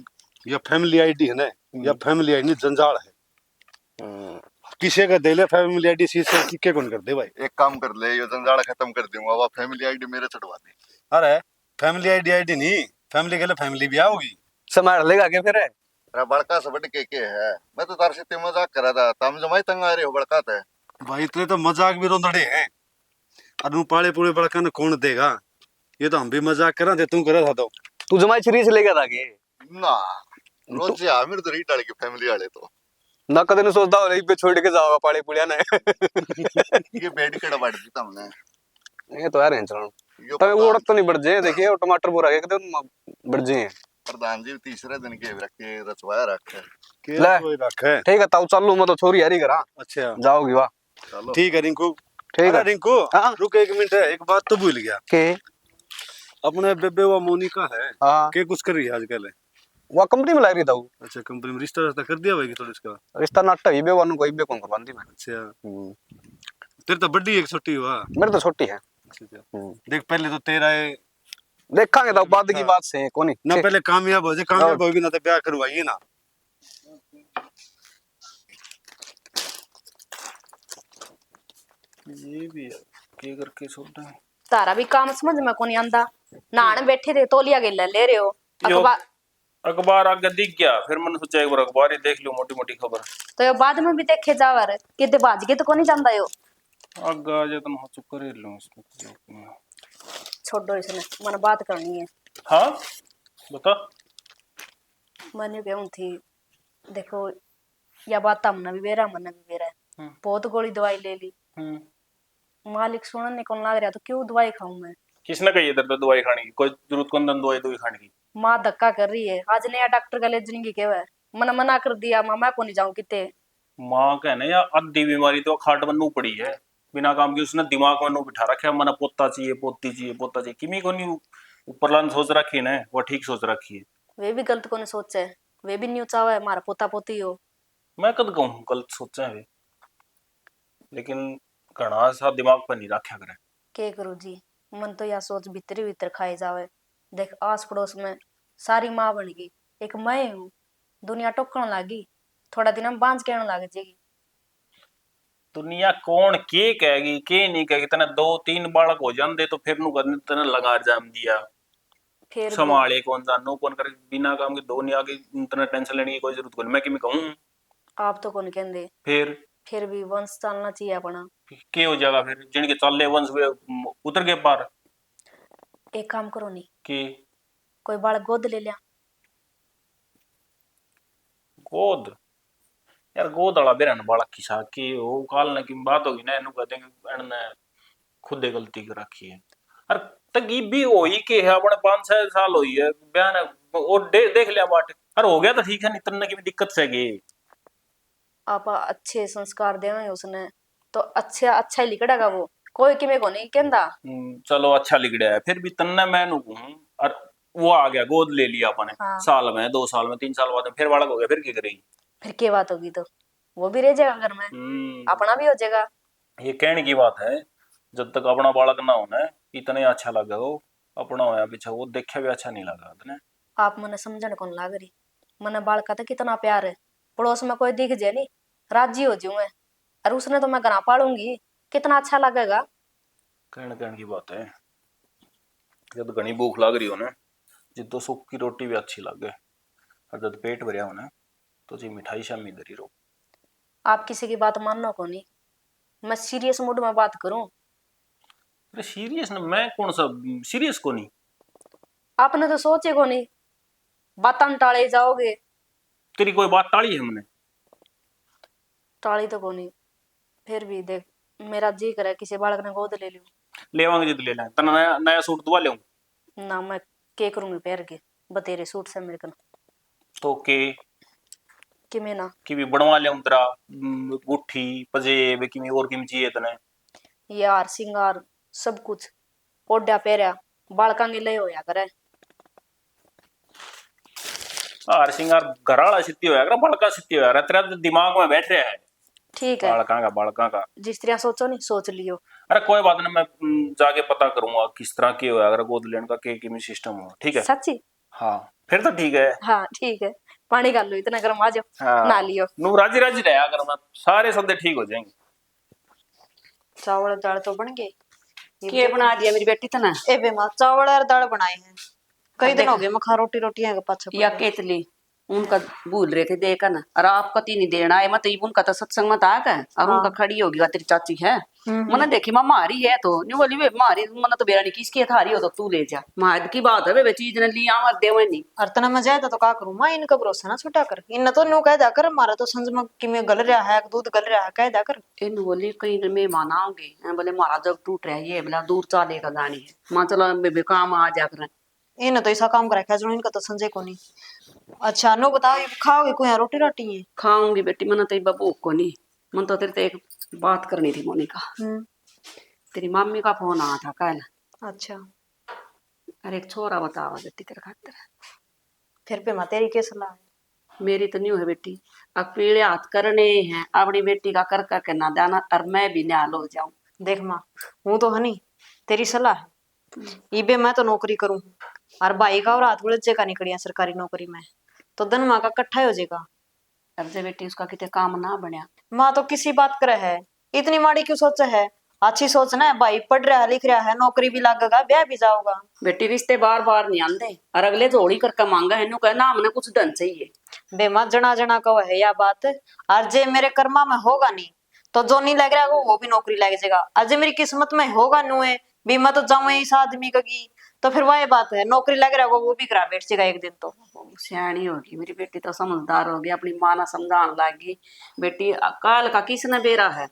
या फैमिली आईडी है ना या फैमिली आईडी जंजाल है किसी का दे ले फैमिली आईडी सी से किके कौन कर दे भाई। एक काम कर ले, ये जंजाल खत्म कर दूंगा, वह फैमिली आईडी मेरे चढ़वा दे। अरे फैमिली आईडी नहीं, फैमिली के लिए फैमिली भी आओगी। संभाल लेगा क्या फिर? अरे बड़का से बढ़ के है, मैं तो तार से मजाक करा था, तुम जमाई तंग आ रहे हो बड़का थे भाई इतने तो मजाक भी रोंदड़े हैं, अनु पाले पूरे बड़का ने कौन देगा? ये तो हम भी मजाक करा थे, तू करा था तो तू जमाई छरी से लेगा था के ना रोज या मेरे तो रीट के फैमिली वाले तो ना कदे ने सोचता हो रही पे छोड़ के जाओगा पाले पुलिया ने। ये बेड के डबाड़ दी तुमने ये तो यार हैं चलो यो तब वो उड़त तो नहीं बढ़ जाए, देखिए और टमाटर पूरा के बढ़ जाए। प्रधान जी तीसरे दिन के रखे रचवाया रखे के ले। कोई रखे। ठीक है ताऊ चालू मैं तो छोरी हरी करा अच्छा जाओगी वाह। चलो ठीक है रिंकू। ठीक अरे है रिंकू हाँ। रुक एक मिनट, है एक बात तो भूल गया, के अपने बेबे व मोनिका है हाँ के कुछ कर रही है आजकल? वो कंपनी में लग रही था वो अच्छा कंपनी में रिश्ता कर दिया भाई थोड़ा इसका? रिश्ता नाटा ही बेवानु कोई बे कौन करवांदी मैं। अच्छा तेरे तो बड़ी एक छोटी हुआ। मेरे तो छोटी है। अच्छा देख पहले तो तेरा है, देखांगे तो बाद की बात से कोनी ना पहले कामयाब हो जाए, कामयाब होगी ना तो ब्याह करवाइए ना। ये भी है के करके छोड़ है। तारा भी काम समझ में कोनी आंदा, नहाने बैठे थे तौलिया के ले रहे हो यो। अखबार, अखबार आगे दिख गया, फिर मैंने सोचा एक बार अखबार ही देख लो, मोटी मोटी खबर तो ये बाद में भी देखे जावर कि बाज के तो कोनी जानदा यो। आगे आ जाए तो मैं चुप कर ही लूं इसमें। छोड़ो इसने, मन बात करनी है। हाँ बता। मन कहूं थी देखो या बात हमने भी बेरा मन भी बेरा बहुत गोली दवाई ले ली, मालिक सुनने कौन लग रहा तो क्यों दवाई खाऊं मैं? किसने कही इधर तो दवाई खाने की? कोई जरूरत कौन दवाई खाने की? माँ धक्का कर रही है, आज नया डॉक्टर का ले जाने की केवा मना मना कर दिया, माँ मैं को नहीं जाऊं किते। माँ कहने या आधी बीमारी तो खाट बनू पड़ी है बिना काम की, उसने दिमाग में नू बिठा रखा है मना पोता चाहिए पोती चाहिए पोता चाहिए, किमी को नहीं ऊपर लान सोच रखी है ना, वो ठीक सोच रखी है। वे भी गलत को नहीं सोचे, वे भी न्यू चावा है मारा पोता पोती हो। मैं कद कहूँ गलत सोचा है वे, लेकिन घना सा दिमाग पर नहीं रखा करे। के करू जी, मन तो या सोच भीतर भीतर खाई जावे। देख आस पड़ोस में सारी माँ बन गई, एक मैं हूँ, दुनिया टोकन लागी, थोड़ा दिन हम बांझ कहने लग जाएगी। दुनिया कौन के कहेगी के नहीं कहेगी, तना 2-3 बालक हो जाते तो फिर नु तना लगा जाम दिया फिर संभाले कौन जानू कौन करे, बिना काम के दुनिया की तना टेंशन लेने की कोई जरूरत कोनी। मैं कि कहूँ आप तो कौन कहते, फिर भी वंश चलना चाहिए अपना। के हो जाएगा फिर जिनके चल वंश वे उतर गए पार। एक काम करो नहीं कि कोई बालक गोद ले लिया। गोद यार गोद वाला बेरन बालक की सा की वो काल ने की बात होगी ना, इनु कहते हैं इनने खुद ही गलती कर रखी है। अरे तगी भी होई के है अपने 5-6 साल होई है बयान और देख लिया बाट, अरे हो गया तो ठीक है, नहीं तन्ने की भी दिक्कत से गई। आप अच्छे संस्कार देवे उसने तो अच्छा ही लिखड़ेगा वो, कोई किमे को नहीं कहता। चलो अच्छा लिगड़ा है, फिर भी तन्ने मैं नु कहूं और वो आ गया गोद ले लिया अपने हाँ। साल में 2 साल में 3 साल बाद में फिर बालक हो गया, फिर क्या करेगी? फिर क्या बात होगी, तो वो भी रह जाएगा घर में, अपना भी हो जाएगा। ये कहने की बात है, जब तक अपना बालक ना होना इतने अच्छा लगा वो अपना होया पीछे वो देखा भी अच्छा नहीं लगा इतने। आप मने समझने कौन लाग रही, मने बाल का तो कितना प्यार है, पड़ोस में कोई दिख जाए नहीं राजी हो जाऊं मैं, और उसने तो मैं घना पालूंगी, कितना अच्छा लगेगा। कहने की बात है, जब घनी भूख लग रही हो ना जिद तो सूखी रोटी भी अच्छी लगे, और जब पेट भरिया हो ना तो जी मिठाई शामी दरी रो। आप किसी की बात मानना को नहीं, मैं सीरियस मूड में बात करूं। अरे सीरियस ना, मैं कौन सा सीरियस को नहीं। आपने तो सोचे को नहीं, बात टाले जाओगे। तेरी कोई बात टाली है हमने? टाली तो को नहीं, फिर भी देख मेरा जी करे किसी बालक ने गोद ले लूं। लेवांगे जिद ले लें, तना नया नया सूट दुआ ले ना मैं के करूंगी पैर के बतेरे सूट से मेरे कन तो के कि मैं ना कि भी बनवा ले तेरा गुट्ठी पजेब कि और किम चाहिए तने यार सिंगार सब कुछ ओढ़ा पैरा बालका के ले होया करे। हार सिंगार घराला सिद्धि होया कर बड़का सिद्धि होया कर, तेरा दिमाग में बैठ रहा है। ठीक है, बालका का जिस तरह सोचो नहीं सोच लियो। अरे कोई बात नहीं, मैं जाके पता करूंगा किस तरह की होया अगर गोद लेने का के किमी सिस्टम हो। ठीक है सच्ची? हाँ फिर तो ठीक है। हाँ ठीक है, पानी कर लो, इतना गर्म आ जाओ, नहा लियो। नू राजी राजी रहा करना, सारे सौदे ठीक हो जाएंगे। चावल दाल तो बन गए। के बना दिया मेरी बेटी तना? ए बे मां चावल और दाल बनाए हैं, कई दिन हो गए मैं खा रोटी रोटी है पाछा या केतली उनका भूल रहे थे देखा ना, और आपका तीन देना है मत उनका तो सत्संग मत आया और उनका खड़ी होगी तेरी चाची है। मैंने देखी माँ मारी है तो नहीं बोली वे मारी मन तो बेरा नहीं किसकी थारी हो तो तू ले जा, माद की बात है वे चीज ने लिया मत दे नहीं। और तना मैं जाए तो का करूं मां, इनका भरोसा ना छुटा कर, इन तो न्यू कह दा कर मारा तो संज में कि मैं गल रहा है दूध गल रहा है कह दा कर। इन बोली कहीं मेहमान आओगे बोले मारा जब टूट रहा है ये बोला दूर चालेगा जानी है माँ चलो काम आ जा कर। इन तो ऐसा काम कर रखा है इनका तो संजय को नहीं। अच्छा नो बताओ ये खाओगे कोई रोटी रोटी है? खाऊंगी बेटी मन तो बबू को नहीं, मन तो तेरे एक बात करनी थी मोनिका। तेरी मम्मी का फोन आया था कल। अच्छा अरे एक छोरा बतावा बेटी तेरे खातिर। फिर पे मां तेरी क्या सलाह है? मेरी तो नहीं है बेटी, अब पीड़े हाथ करने हैं अपनी बेटी का कर करके ना देना और मैं भी न्याल हो जाऊं। देख माँ हूँ तो हनी तेरी सलाह है, इबे मैं तो नौकरी करूँ और भाई का और हाथ उलझे का निकलिया सरकारी नौकरी में तो धन माँ का कट्ठा हो जाएगा। अब जे बेटी उसका कितने काम ना बनया। माँ तो किसी बात करे है, इतनी माड़ी क्यों सोचा है? अच्छी सोचना है, भाई पढ़ रहा है लिख रहा है नौकरी भी लगेगा ब्याह भी जाओगा। बेटी रिश्ते बार बार नहीं आते और अगले जोड़ी करके मांगा है कहना हमने कुछ धन चाहिए। बेमा जना जना का है या बात, और जे मेरे कर्मा में होगा नहीं तो जो नहीं लग रहा है वो भी नौकरी लग जाएगा, अजय मेरी किस्मत में होगा नुए भी मैं तो जाऊँ इस आदमी का की तो फिर वही बात है नौकरी लग रहा है वो भी करा बैठ जाएगा एक दिन। तो सियाणी होगी मेरी बेटी तो समझदार होगी अपनी माँ ना समझाने लगी। बेटी कल का किसने बेरा है,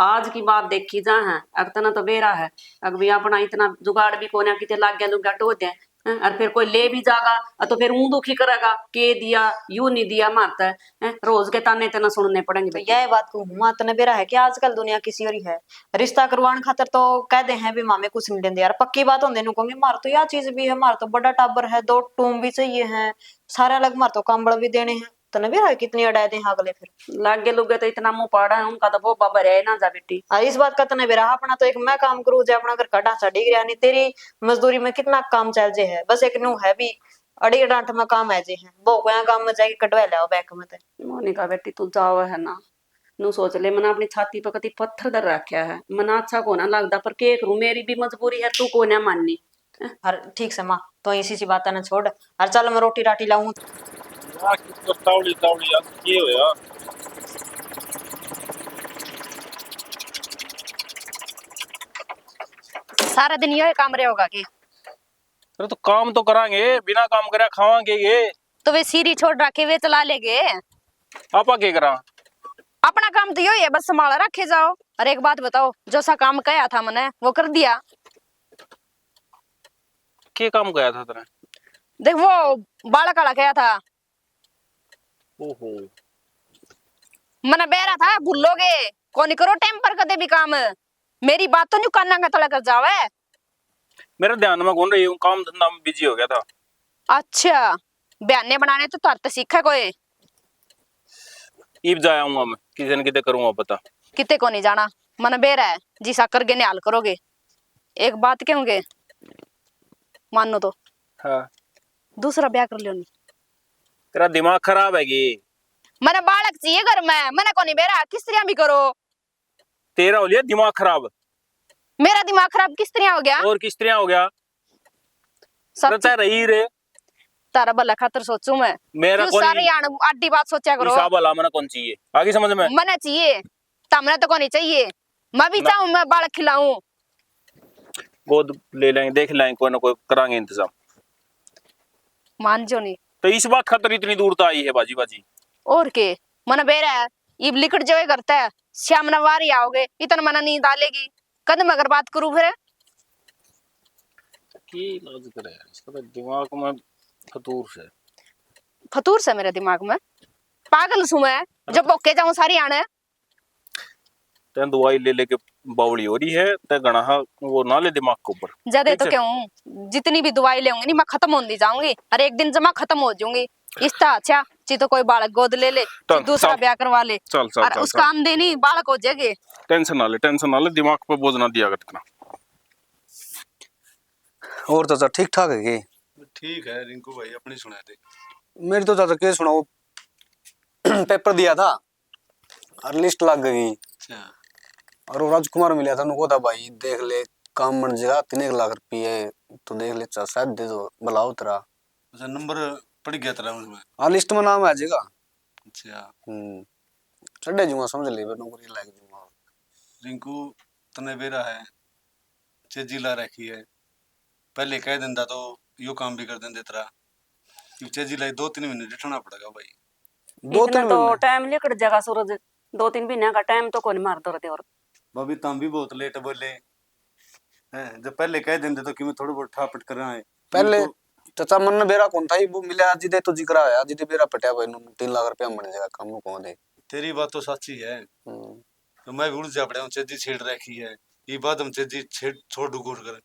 आज की बात देखी जा है अगतना तो बेरा है अग भी अपना इतना जुगाड़ भी कोने कितने लाग गया लुगा टो दे और फिर कोई ले भी जागा तो फिर मुंह दुखी करेगा के दिया यू नहीं दिया मारता है रोज के ताने तना सुनने पड़ेंगे। तो यह बात को हुआ तने बेरा है कि आजकल दुनिया किसी और ही है, रिश्ता करवाने खातर तो कह दे हैं भी मामे कुछ नहीं देंगे यार, पक्की बात होने नु कहूंगी मार तो यह चीज भी है, मार तो बड़ा टाबर है, 2 टूम भी चाहिए है, सारे अलग मार तो कंबल भी देने हैं, तने बेरा है कितनी अड़ाए दे अगले फिर लागे लुगे तो इतना मुंह पाड़ा है उनका तो वो बाबा रहे ना जा बेटी। और इस बात का तने बेरा अपना तो एक मैं काम करूँ जो अपना घर का ढांचा डिग रहा नहीं, तेरी मजदूरी में कितना काम चल जे है, बस एक नु है भी अड़ी डांट में काम है जे है वो कोई काम में जाके कटवा ले बैंक में। मोनिका बेटी तू जाओ है ना नु सोच ले मना अपनी छाती पर कति पत्थर धर रखा है मना अच्छा को ना लगता पर के करूं मेरी भी मजबूरी है तू को ना माननी। हर ठीक से माँ तो इसी सी बात ना छोड़ और चल मैं रोटी राटी लाऊं। तावड़ी तावड़ी यार ये हो यार सारा दिन ये काम रहे होगा कि अरे तो काम तो करांगे बिना काम करे खावांगे ये तो वे सीरी छोड़ रखे वे चला लेगे। आपा के करा अपना काम तो यही है बस संभाला रखे जाओ। और एक बात बताओ जो सा काम कहा था मैंने वो कर दिया? के काम गया था तेरे? देख वो बालक वाला कहा था। ओहो मैंने बेरा था भूलोगे कौन करो टेम्पर कदे भी काम, मेरी बात तो नहीं करना का तला कर जावे। मेरे ध्यान में कौन रही हूँ काम धंधा में बिजी हो गया था। अच्छा बयाने बनाने तो तुरंत सीखा कोई? ईब जाया हूँ मैं किसी न किते करूँगा पता किते को नहीं जाना मन बेरा है जी सा करके न्याल करोगे। एक बात कहूंगे मानो तो हाँ दूसरा ब्याह कर लियो। तेरा दिमाग खराब है कि मैंने बालक चाहिए घर में मैंने को नहीं बेरा किस तरह भी करो। तेरा हो लिया दिमाग खराब, मेरा दिमाग खराब किस तरह हो गया? और किस तरह हो गया? सब रही रे तारा भला खातर सोचू मैं मेरा क्यों सारी आडी बात सोचा करो। हिसाब वाला मना कौन चाहिए आगे समझ में मना चाहिए तमने तो को नहीं चाहिए, मैं भी चाहूं मैं बालक खिलाऊं। गोद ले लेंगे देख लेंगे कोई ना कोई करांगे इंतजाम। मान जो नहीं तो इस बात खातर इतनी दूर तो आई है बाजी बाजी और के मन बेरा है ये लिकट जो करता है श्याम नवारी आओगे इतना मना नींद आलेगी कदम अगर बात करूं फिर की लाज करे यार इसका तो दिमाग में फतूर से मेरे दिमाग में पागल सु मैं जब बोके जाऊं सारी आने तेन दवाई ले लेके बावड़ी हो रही है ते गणा वो ना ले दिमाग के ऊपर ज्यादा तो क्यों जितनी भी दवाई लेंगे नहीं मैं खत्म होती जाऊंगी और एक दिन जमा खत्म हो जाऊंगी। इसका अच्छा ची तो कोई बालक गोद ले ले दूसरा ब्याह करवा ले चल चल और उसका आमदनी बालक हो जाएगी। टेंशन ना ले दिमाग पे बोझ ना दिया कर इतना। और चाचा ठीक ठाक है कि? ठीक है रिंकू भाई अपनी सुना दे। मेरी तो चाचा के सुनाओ पेपर दिया था और लिस्ट लग गई और वो राजकुमार मिला था उनको था भाई देख ले काम बन जाएगा 3 लाख रुपये तो देख ले शायद दे दो बुलाओ तेरा। अच्छा नंबर पड़ गया तेरा उसमें। हाँ लिस्ट में नाम आ जाएगा। अच्छा चढ़े जूंगा समझ ले नौकरी लग जूंगा। रिंकू तने बेरा है चेजी ला रखी है पहले कह देंदा तो यो काम भी कर देंदे तेरा चेजी लाई 2-3 महीने बैठना पड़ेगा भाई। इतना तो टाइम लेकर जगह सूरज 2-3 महीने का टाइम तो कौन मार दो रहे और भाभी तुम भी बहुत लेट बोले हैं जब पहले कह देंदे तो कि मैं थोड़ा बहुत ठापट कर रहा है पहले चाचा मन ने बेरा कौन था वो मिला आज दे तो जिक्र आया आज दे बेरा पटिया भाई 3 लाख रुपया बन जाएगा काम नु कौन दे। तेरी बात तो सच्ची है तो मैं भी उड़ जा पड़ा हूँ चेजी छेड़ रखी है ये बात हम चेजी छेड़ छोड़ डूर कर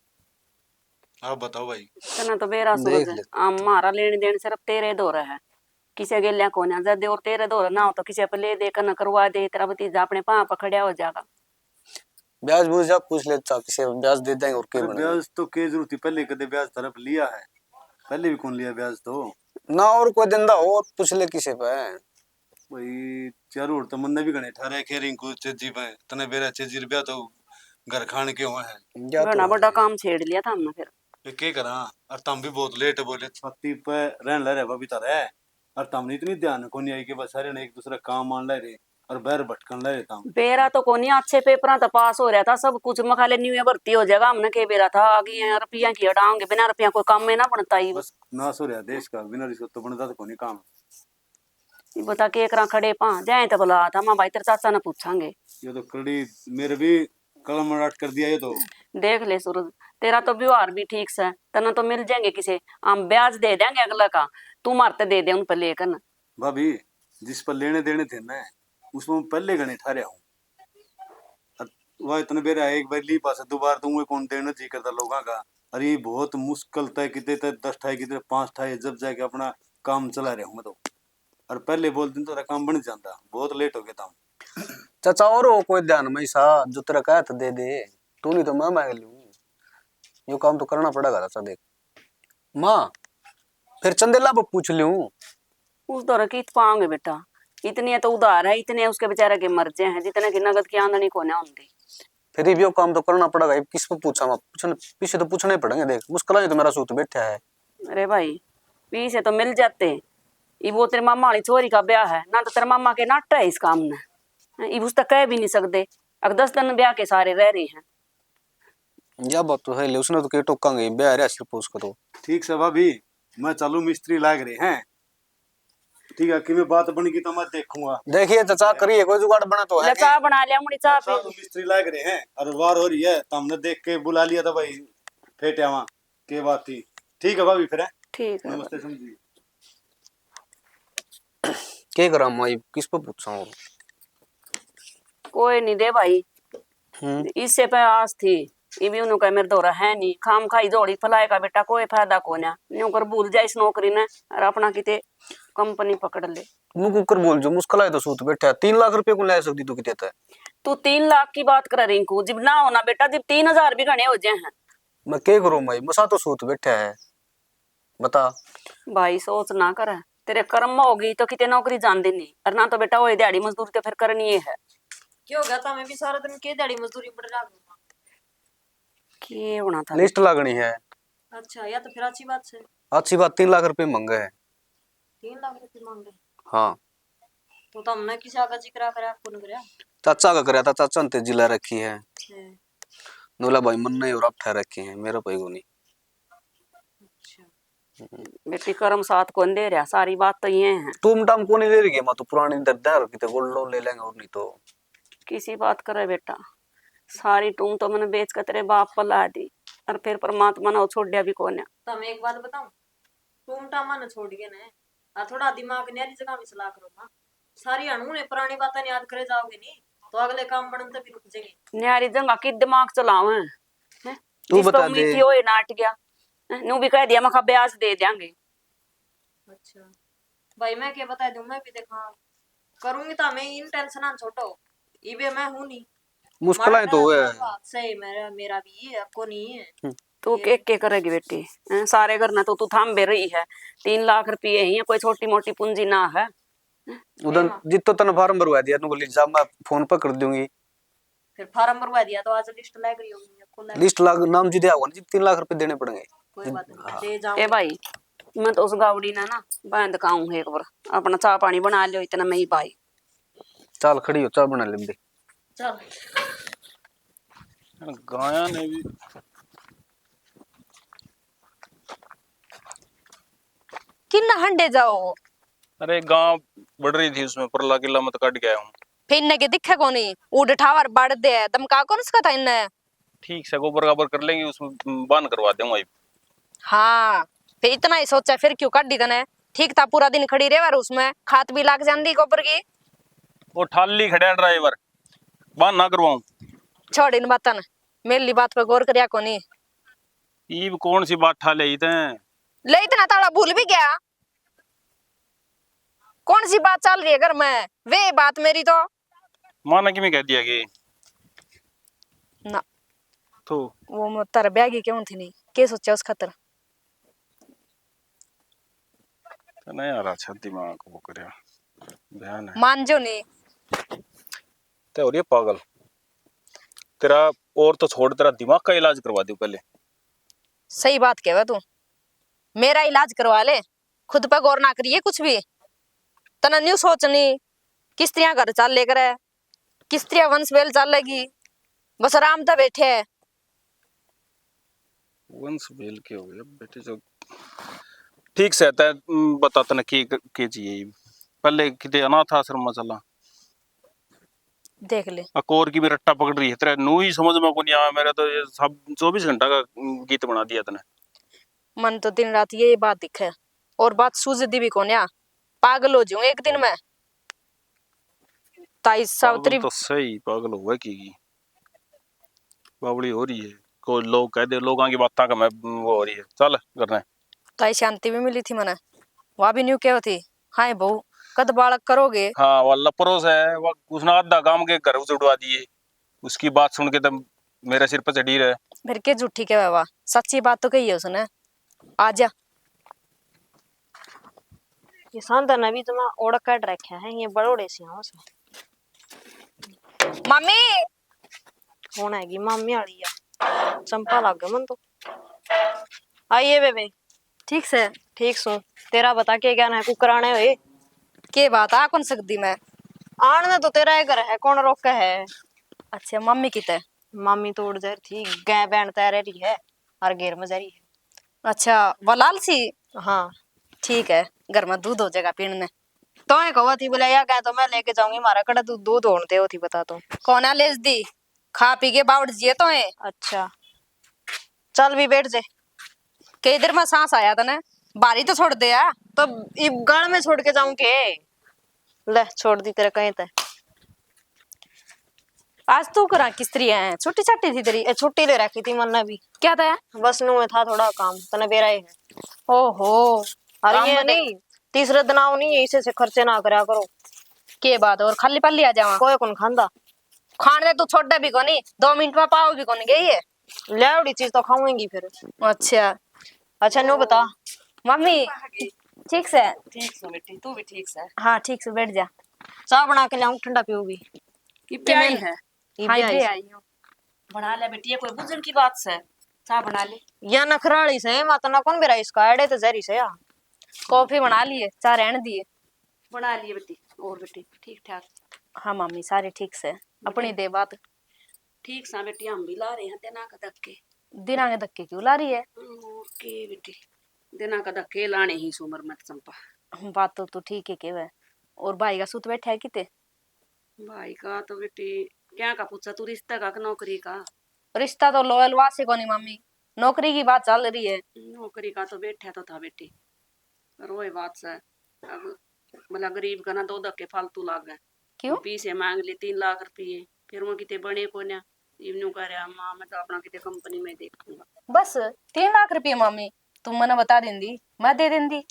आप बताओ भाई। तना तो बेरा सूरज हमारा लेने देने सिर्फ तेरे दो है किसी गेलिया को ना जद और तेरे दो ना हो तो किसी पे ले दे कर न करवा दे तेरा भतीजा अपने पाँव पर खड़ा हो जाएगा। ब्याज बूझ जा पूछ ले चाचा किसे ब्याज दे देंगे और के ब्याज तो के जरूरत थी पहले कदे ब्याज तरफ लिया है पहले भी कौन लिया ब्याज तो ना और कोई धंधा हो पूछ ले किसे पे भाई चारों तो मन भी गणे ठहरे खेरिंग को चेजी पे तने बेरा चेजी रुपया तो घर खाने के हुए हैं बड़ा बड़ा काम छेड़ लिया था हमने फिर के करा और तुम भी बहुत लेट बोले छाती पे रहन ले रे भाभी तारे और तुमने इतनी ध्यान को नहीं आई कि बस सारे ने एक दूसरे काम मान ले रे और बैर भटकन ले था बेरा तो कोनी अच्छे पेपर तो पास हो रहा था सब कुछ मखाले न्यू भर्ती हो जाएगा हमने के बेरा था आगे रुपया की हटाओगे बिना रुपया कोई काम में ना बनता ही बस नाश हो रहा देश का बिना रिश्वत तो बनता तो कोनी काम बता के करा खड़े पा जाए तो बोला था मां भाई तेरे चाचा ने पूछांगे ये तो कड़ी मेरे भी कलम अड़ाट कर दिया ये तो देख ले सूरज तेरा तो व्यवहार भी ठीक से तना तो मिल जाएंगे किसे हम ब्याज दे देंगे अगला का तू मारते दे दे उन पर लेकर ना भाभी जिस पर लेने देने थे ना उसमें पहले गणे ठहरे हूँ वह इतने बेरा एक बार ली पास दोबारा तो कौन देना जी करता लोगों का अरे बहुत मुश्किल तय कितने तक 10 ठाई कितने 5 ठाई जब जाके अपना काम चला रहा हूँ मैं तो और पहले बोल दिन तो काम बन जाता बहुत लेट हो गया था चाचा और हो कोई ध्यान में सा जो तेरा कहा था दे दे तू नहीं तो मैं मांग लूं यो काम तो करना पड़ेगा चाचा देख माँ फिर चंदेला को पूछ लूं उस दौर की पाओगे बेटा इतने तो उधार है इतने उसके बेचारे के मर्जे हैं जितने की नगद की आमदनी को ना होती फिर भी यो काम तो करना पड़ेगा किस पे पूछा मैं पूछने पीछे तो पूछने ही पड़ेंगे देख मुश्किल है तो मेरा सूत बैठा है। अरे भाई पीछे तो मिल जाते ये वो तेरे मामा वाली छोरी का ब्याह है ना तो तेरे मामा के नाट है इस काम में ये उस तक कह भी नहीं सकते अब 10 दिन ब्याह के सारे रह रहे हैं या बात तो है ले उसने तो के टोकांगे ब्याह रहा सिर्फ उसको तो ठीक से भाभी मैं चालू मिस्त्री लाग रहे हैं ठीक है कि मैं बात बनेगी तो मैं देखूंगा देखिए चाचा करिए कोई जुगाड़ बना तो है चाय बना लिया मुड़ी चाय पे चालू मिस्त्री लाग रहे हैं और वार हो रही है तो हमने देख के बुला लिया था भाई फेटिया वहां के बात थी ठीक है भाभी फिर है ठीक है नमस्ते समझिए क्या करा मैं किस पे पूछूं कोई नहीं दे भाई इससे पे आस थी ये भी उन्होंने मेरे दौरा है नहीं खाम खाई जोड़ी फलाए का बेटा कोई फायदा को ना न्यू कर भूल जाए इस नौकरी ने और अपना किते कंपनी पकड़ ले मुझे कर बोल जो मुश्किल है तो सूत बैठा 3 लाख रुपए को ले सकती तू कितने है तू 3 लाख की बात कर रिंकू जब ना होना बेटा जब 3000 भी घने हो जाए हैं मैं क्या करूं भाई मसा तो सूत बैठा है बता भाई सोच ना कर तेरे कर्म में होगी तो किते नौकरी जान देनी और ना तो बेटा वो दिहाड़ी मजदूरी तो फिर करनी है क्यों गया था मैं भी सारा दिन के दिहाड़ी मजदूरी पड़ रहा हूँ के होना था लिस्ट लागनी है। अच्छा या तो फिर अच्छी बात है अच्छी बात 3 लाख रुपए मांगे है 3 लाख रुपए मांग रहे हाँ तो हमने किसी आगे जिक्र करा आपको नहीं करा चाचा का कराया था चाचा ने जिला रखी है नोला भाई मन नहीं और आप ठहर रखे हैं मेरा भाई को नहीं बेटी कर्म साथ कौन दे रहा सारी बात तो ये है तुम टाम को नहीं ले रही मैं तो पुरानी दर्दार किते गोल्ड लोन ले लेंगे और नहीं तो किसी बात करे बेटा सारी टूम तो मैंने बेच कर तेरे बाप पर ला दी और फिर परमात्मा ने छोड़ दिया भी कौन है तो मैं एक बात बताऊं टूम टामा न छोड़ गए ने आ थोड़ा दिमाग ने जगह में चला करो ना सारी अणु ने पुरानी बातें याद करे जाओगे नहीं तो अगले काम बनते भी रुक जाएंगे न्यारी जंगा की दिमाग चलाओ हैं तू बता दे थी ओए नाट गया नू भी कह दिया मैं ब्याज दे देंगे अच्छा भाई मैं क्या बता दूं मैं भी देखा करूंगी तो मैं इन टेंशन ना छोड़ो इबे मैं हूं नहीं मुश्किल है तो है सही मेरा मेरा भी है आपको नहीं है तू के करेगी बेटी हैं? सारे घर ना तो तू थाम बे रही है। 3 लाख रुपये ही है, कोई छोटी मोटी पूंजी ना है। उधर जितो तन फार्म भरवा दिया तुमको लीजा मैं फोन पर कर दूंगी। फिर फार्म भरवा दिया तो आज लिस्ट लग रही होगी, आपको लग लिस्ट लाग नाम जी दिया होगा ना, 3 लाख रुपए देने पड़ेंगे। कोई बात नहीं, दे जाओ। ए भाई मैं तो उस गावड़ी ना ना बांध काऊं एक बार, अपना चाय पानी बना लियो इतना में ही भाई। चाल खड़ी हो, चाय बना ले। चल गाया ने भी किन्ना हंडे जाओ अरे गांव बढ़ रही थी उसमें परला किला मत काट गया हूँ। फिर इन्ने के दिखे कोनी उड़ ठावर बढ़ दे दमका कौन उसका था इन्ने। ठीक से गोबर गाबर कर लेंगे उसमें बांध करवा दूंगा। हाँ फिर इतना ही सोचा फिर क्यों काट दी तने। ठीक था पूरा दिन खड़ी रहे उसमें खाद भी लाग जाती गोबर की। वो ठाली खड़ा ड्राइवर बांध ना करवाऊं। छोड़ इन बातन मेरी बात पे गौर करिया कोनी। ईब कौन सी बात ठा ले ले इतना ताड़ा भूल भी गया। कौन सी बात चल रही है घर में वे बात मेरी तो माना कि मैं कह दिया कि ना तो वो तेरा ब्यागी क्यों थी नहीं के सोचा उस खतर नहीं आ रहा अच्छा दिमाग वो करे बयान है मान जो नहीं ते और ये पागल तेरा और तो छोड़ तेरा दिमाग का इलाज करवा दूं पहले। सही बात कहवा तू मेरा इलाज करवा ले खुद पे गौर ना करिए कुछ भी तना न्यू सोचनी किस्तियां घर चल लेकर किस्तियां वंश वेल चलेगी बस आराम था बैठे है। वंश बेल के हो गया बेटे जो ठीक से आता बता तने के चाहिए पहले किते अनाथ आश्रम में चला देख ले अकोर की भी रट्टा पकड़ रही है तेरे नू ही समझ में को नहीं आया मेरा तो ये सब 24 घंटा का गीत बना दिया तने। मन तो दिन रात यही बात दिखे और बात सूझती भी कौन पागल हो जाऊं एक दिन में ताई सावित्री तो सही पागल हुआ की बावड़ी हो रही है कोई लोग कह दे लोगों की बातें का मैं वो हो रही है चल करना है। ताई शांति भी मिली थी मने वहां भी न्यू क्या थी हाय बहू कद बालक करोगे। हाँ वाला परोस है वो उसने आधा काम के घर उड़वा दिए उसकी बात सुन के तो मेरे सिर पर चढ़ी रहे। फिर के झूठी के बाबा सच्ची बात तो कही है उसने आजा ये सांता ने भी तुम्हारा ओढ़ काट रखा है ये बड़ोड़े से यहाँ से मम्मी होना है मामी वाली या चंपा लग गया मन तो। आइए बेबे ठीक से ठीक सो तेरा बता के क्या ना कुकराने हुए के बात आ कौन सकती मैं आने तो तेरा ही घर है कौन रोका है। अच्छा मम्मी की तय मामी तो उड़ जा रही थी गाय बैन तैर रही है और घेर में जा रही है। अच्छा वो लाल सी हाँ ठीक है घर में दूध हो जाएगा पीने तो ये कहा थी बोले या क्या तो मैं लेके जाऊंगी मारा कड़ा तू दूध होने हो थी बता तो कौन ले दी खा पी के बाउट जिए तो है। अच्छा चल भी बैठ जा कई देर में सांस आया था ना बारी तो छोड़ दे यार तो गल में छोड़ के जाऊं के ले छोड़ दी तेरे कहीं तक आज तू करा किस तरह है छुट्टी छाटी थी तेरी छुट्टी ले रखी थी मन ने भी क्या था बस नु में था थोड़ा काम तने बेरा ही है। ओहो अरे काम ये में नहीं तीसरे दिन आओ नहीं इसे से खर्चे ना करा करो के बात और खाली पल्ली आ जावा कोई कौन खांदा खाने दे तू छोड़ भी कोनी 2 मिनट में पाओ भी कोनी गई है लेवड़ी चीज तो खाऊंगी फिर। अच्छा अच्छा नो बता मम्मी ठीक से बेटी तू भी ठीक से हाँ ठीक से बैठ जा चाय बना के लाऊं ठंडा पीऊंगी क्या ही है हाँ ये आई हूँ बना ले बेटी ये कोई बुजुर्ग की बात से चाय बना ले या नखराली से माता ना कौन बेरा इसका एड़े तो जरी से या कॉफी बना लिए चाह रहने दिए बना लिए बेटी और बेटी ठीक ठाक हाँ मम्मी सारे ठीक से अपनी दे बात ठीक सा बेटी हम भी ला रहे हैं देना का धक्के दिना के धक्के क्यों ला रही है ओके बेटी देना का धक्के लाने ही सुमर मत चंपा बात तो तू ठीक है के और भाई का सूत बैठा है किते भाई का तो बेटी क्या का पूछा तू रिश्ता का नौकरी का रिश्ता तो लोयल वासे को नहीं मम्मी नौकरी की बात चल रही है नौकरी का तो बैठा तो था बेटी रोए बात से अब मतलब गरीब का ना 2 धक्के फालतू लाग गए क्यों पीछे मांग ले 3 लाख रुपये फिर वो किते बने को ना इवनु कह रहा मां मैं तो अपना किते कंपनी में देखूंगा बस 3 लाख रुपये मम्मी तुम मने बता देंदी मैं दे देंदी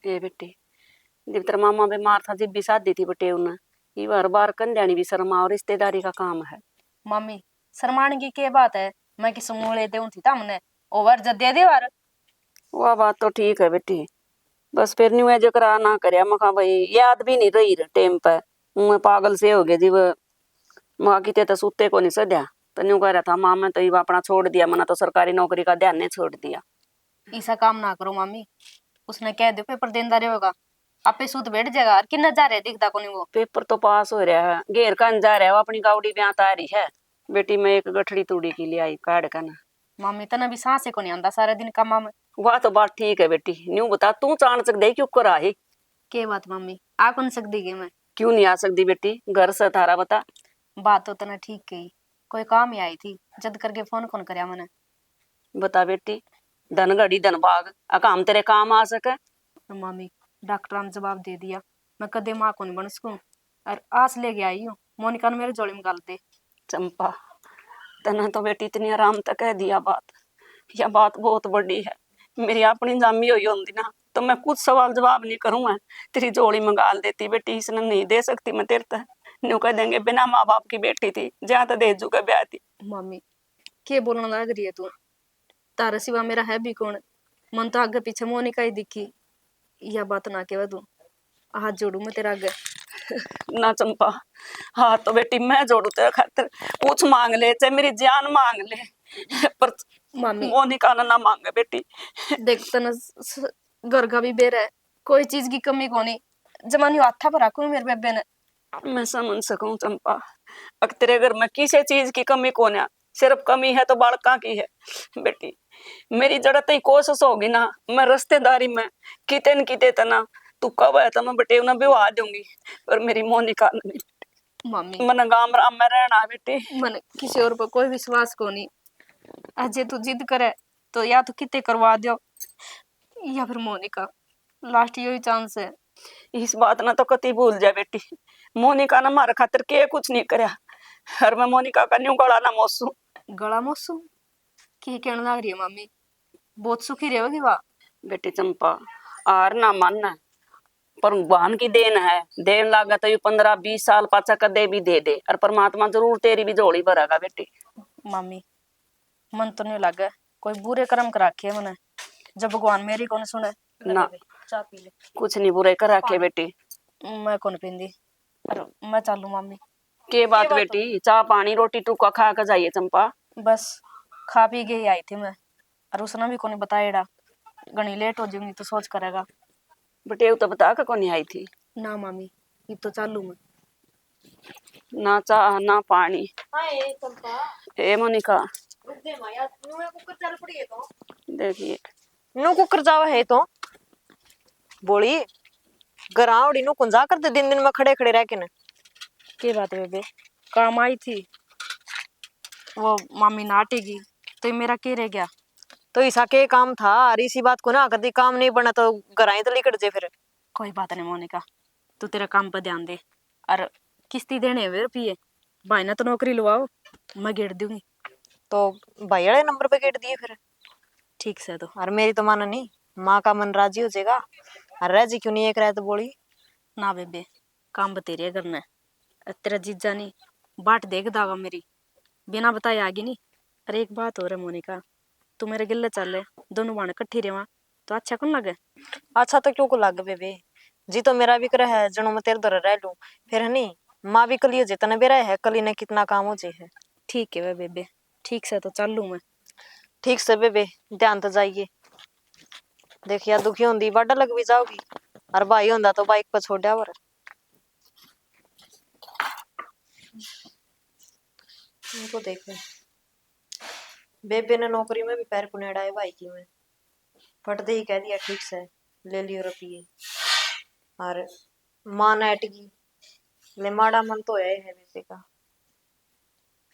ए बेटी जब तेरा मामा बीमार था जब भी शादी थी बेटे उन्हें ये हर बार कंध्याणी भी शर्मा और रिश्तेदारी का काम है। मम्मी शर्माने की क्या बात है मैं किस मुँह ले दूं थी हमने ओवर जद दे दे वार वह बात तो ठीक है बेटी, बस फिर न्यू जो करा ना करया मखा भाई याद भी नहीं रही टेम पे। मैं पागल से हो गया जी वो माँ की तो सूते को नहीं सद्या। तो न्यू कह रहा था माँ मैं तो ये अपना छोड़ दिया, मैंने तो सरकारी नौकरी का ध्यान नहीं छोड़ दिया। ऐसा काम ना करो मामी, उसने कह दो पेपर देंदा रहेगा आपे सूत बैठ जाएगा और किन्ना जा रहे दिखता को नहीं वो। पेपर तो पास हो रहा है, घेर का जा रहा है, वो अपनी गावड़ी ब्याह आ रही है। बेटी मैं एक गठड़ी तूड़ी के लिए आई काट का ना। मामी तना भी सांस को नहीं आंदा सारा दिन कामा में। वह तो बात ठीक है बेटी, न्यू बता तू चाण सक दे क्यों करा ही? के बात मामी आ कौन सकती गे मैं? क्यों नहीं आ सकती बेटी, घर से थारा बता। बात तो तना ठीक कही, कोई काम ही आई थी जद करके फोन कौन करया मैंने। बता बेटी, धन घड़ी धन भाग काम तेरे काम आ सके। मामी डॉक्टर ने जवाब दे दिया, मैं कदे माँ को नहीं बन सकूं और आस ले गया आई हूँ मोनिका ने मेरे जोड़ी में गाल दे। चंपा तना तो बेटी इतनी आराम तक कह दिया बात, यह बात बहुत बड़ी है। मेरी अपनी जामी हुई होती ना तो मैं कुछ सवाल जवाब नहीं करूंगा, तेरी जोड़ी में गाल देती। बेटी इसने नहीं दे सकती मैं तेरे तक, न्यू कह देंगे बिना माँ बाप की बेटी थी जहाँ तो दे जुगा ब्याह थी। मामी के बोलने लग रही है तू? तारा सिवा मेरा है भी कौन? मन तो आगे पीछे मोनिका ही दिखी। यह बात ना केवा तू, हाथ जोड़ू मैं तेरा आगे। ना चंपा, हाँ तो बेटी मैं जोड़ू तेरे खातिर, कुछ मांग ले चाहे मेरी जान मांग ले, पर मामी मोनिका ना मांगे बेटी। देख तना घर का भी बेर है, कोई चीज की कमी कोनी, जमानी हाथा पर रखू मेरे बेबे ने। मैं समझ सकूं चंपा, अगर तेरे घर में किसी चीज की कमी कौन है, सिर्फ कमी है तो बालका की है। बेटी मेरी जरूरत ही कोशिश होगी ना, मैं रिश्तेदारी में किते न किते तना तू कब है तो मैं बेटे उन्हें विवाह दूंगी, पर मेरी मोनिका नहीं। मामी मन गाम राम में रहना है बेटी। मन किसी और पर कोई विश्वास कोनी। अजय तू जिद करे तो या तो किते करवा दो या फिर मोनिका, लास्ट यही चांस है। इस बात ना तो कति भूल जा बेटी, मोनिका ना मारे खातिर के कुछ नहीं करया, और मैं मोनिका का न्यू गला ना मोसू। गला मोसू की कहने लग रही है मामी? बहुत सुखी रहेगी वाह। बेटी चंपा आर ना मानना, पर भगवान की देन है, देन लागा तो ये 15-20 साल पाचा कदे भी दे दे, और परमात्मा जरूर तेरी भी झोली भरेगा बेटी। मामी मन तो नहीं लगे कोई बुरे कर्म कर रखे है मैंने, जब भगवान मेरी कौन सुने। ना चाय पी ले। कुछ नहीं बुरे कर रखे बेटी। मैं कौन पींदी, अरे मैं चालू मामी। के बात बेटी, चाह पानी रोटी टूका खा कर जाइए चंपा। बस खा पी के ही आई थी मैं, और उसने भी कोनी बताया, घनी लेट हो जाऊंगी तो सोच करेगा। बेटे तो बता के कौन आई थी? ना मामी ये तो चालू मैं। ना चाह ना पानी। हाय चंपा ए मोनिका रुक दे माया, नुए कुकर चल पड़ी है तो देखिए, नु कुकर जावा है तो बोली गरावड़ी नु कुंजा कर दे दिन दिन में खड़े खड़े रह के न। के बात है बेबे, काम आई थी वो मामी नाटेगी तो ये मेरा के रह गया। तो ऐसा के काम था, और इसी बात को ना कर दी काम नहीं बना तो गराई तो लिकट जे फिर। कोई बात नहीं मोनिका, तू तेरा काम पर ध्यान दे, और किस्ती देने हैं रुपये, भाई ने तो नौकरी लवाओ, मैं गेट दूंगी। तो भाई वाले नंबर पे गेट दिए फिर। ठीक से तो। और मेरी तो माना नहीं, माँ का मन राजी हो जाएगा। और राजी क्यों नहीं एक रात बोली ना बेबे काम बतेरे करना है, तेरा जीजा नहीं बाट देख दावा मेरी, बिना बताए आगे नहीं। अरे एक बात हो रहा मोनिका, तू मेरे गिल्ले चल ले, दोनों बाण इकट्ठी रेवा तो अच्छा कौन लगे? अच्छा तो क्यों को लाग बेबे, जी तो मेरा भी कर है जनो मैं तेरे दर रह लूं फिर है नहीं। माँ भी कली हो जे तना बेरा है, कली ने कितना काम हो जे है। ठीक है वे बेबे, ठीक से तो चल लू मैं। ठीक से बेबे ध्यान तो जाइए, देखिया दुखी होंगी बाडा लग भी जाओगी, और भाई होंदा तो बाइक पर छोड़ा वर। इनको देखो बेबे ने नौकरी में भी पैर पुनेड़ा है भाई की में, फटते ही कह दिया ठीक से ले लियो रुपये। और माँ ने अटकी ले माड़ा मन तो है वैसे का,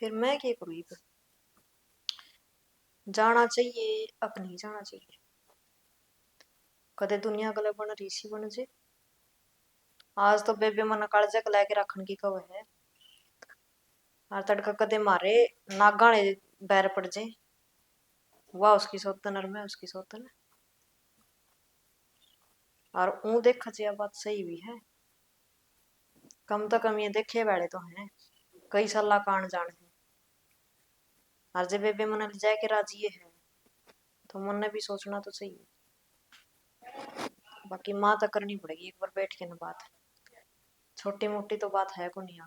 फिर मैं क्या करूँ इब? जाना चाहिए अब नहीं जाना चाहिए, कदे दुनिया गले बन ऋषि बन जे। आज तो बेबे मन कालजे के लाके रखन की कव है, और तड़का कदे मारे नागाने बैर पड़ जे, वाह उसकी सोतन और मैं उसकी सोतन। और ऊ देखा जे बात सही भी है, कम तो कम ये देखे वाले तो हैं, कई साल का आन जान है। और जब बेबे मन ले जाए के राजी है तो मन ने भी सोचना तो सही है। बाकी माँ तो करनी पड़ेगी एक बार बैठ के ना बात। छोटी मोटी तो बात है को नहीं।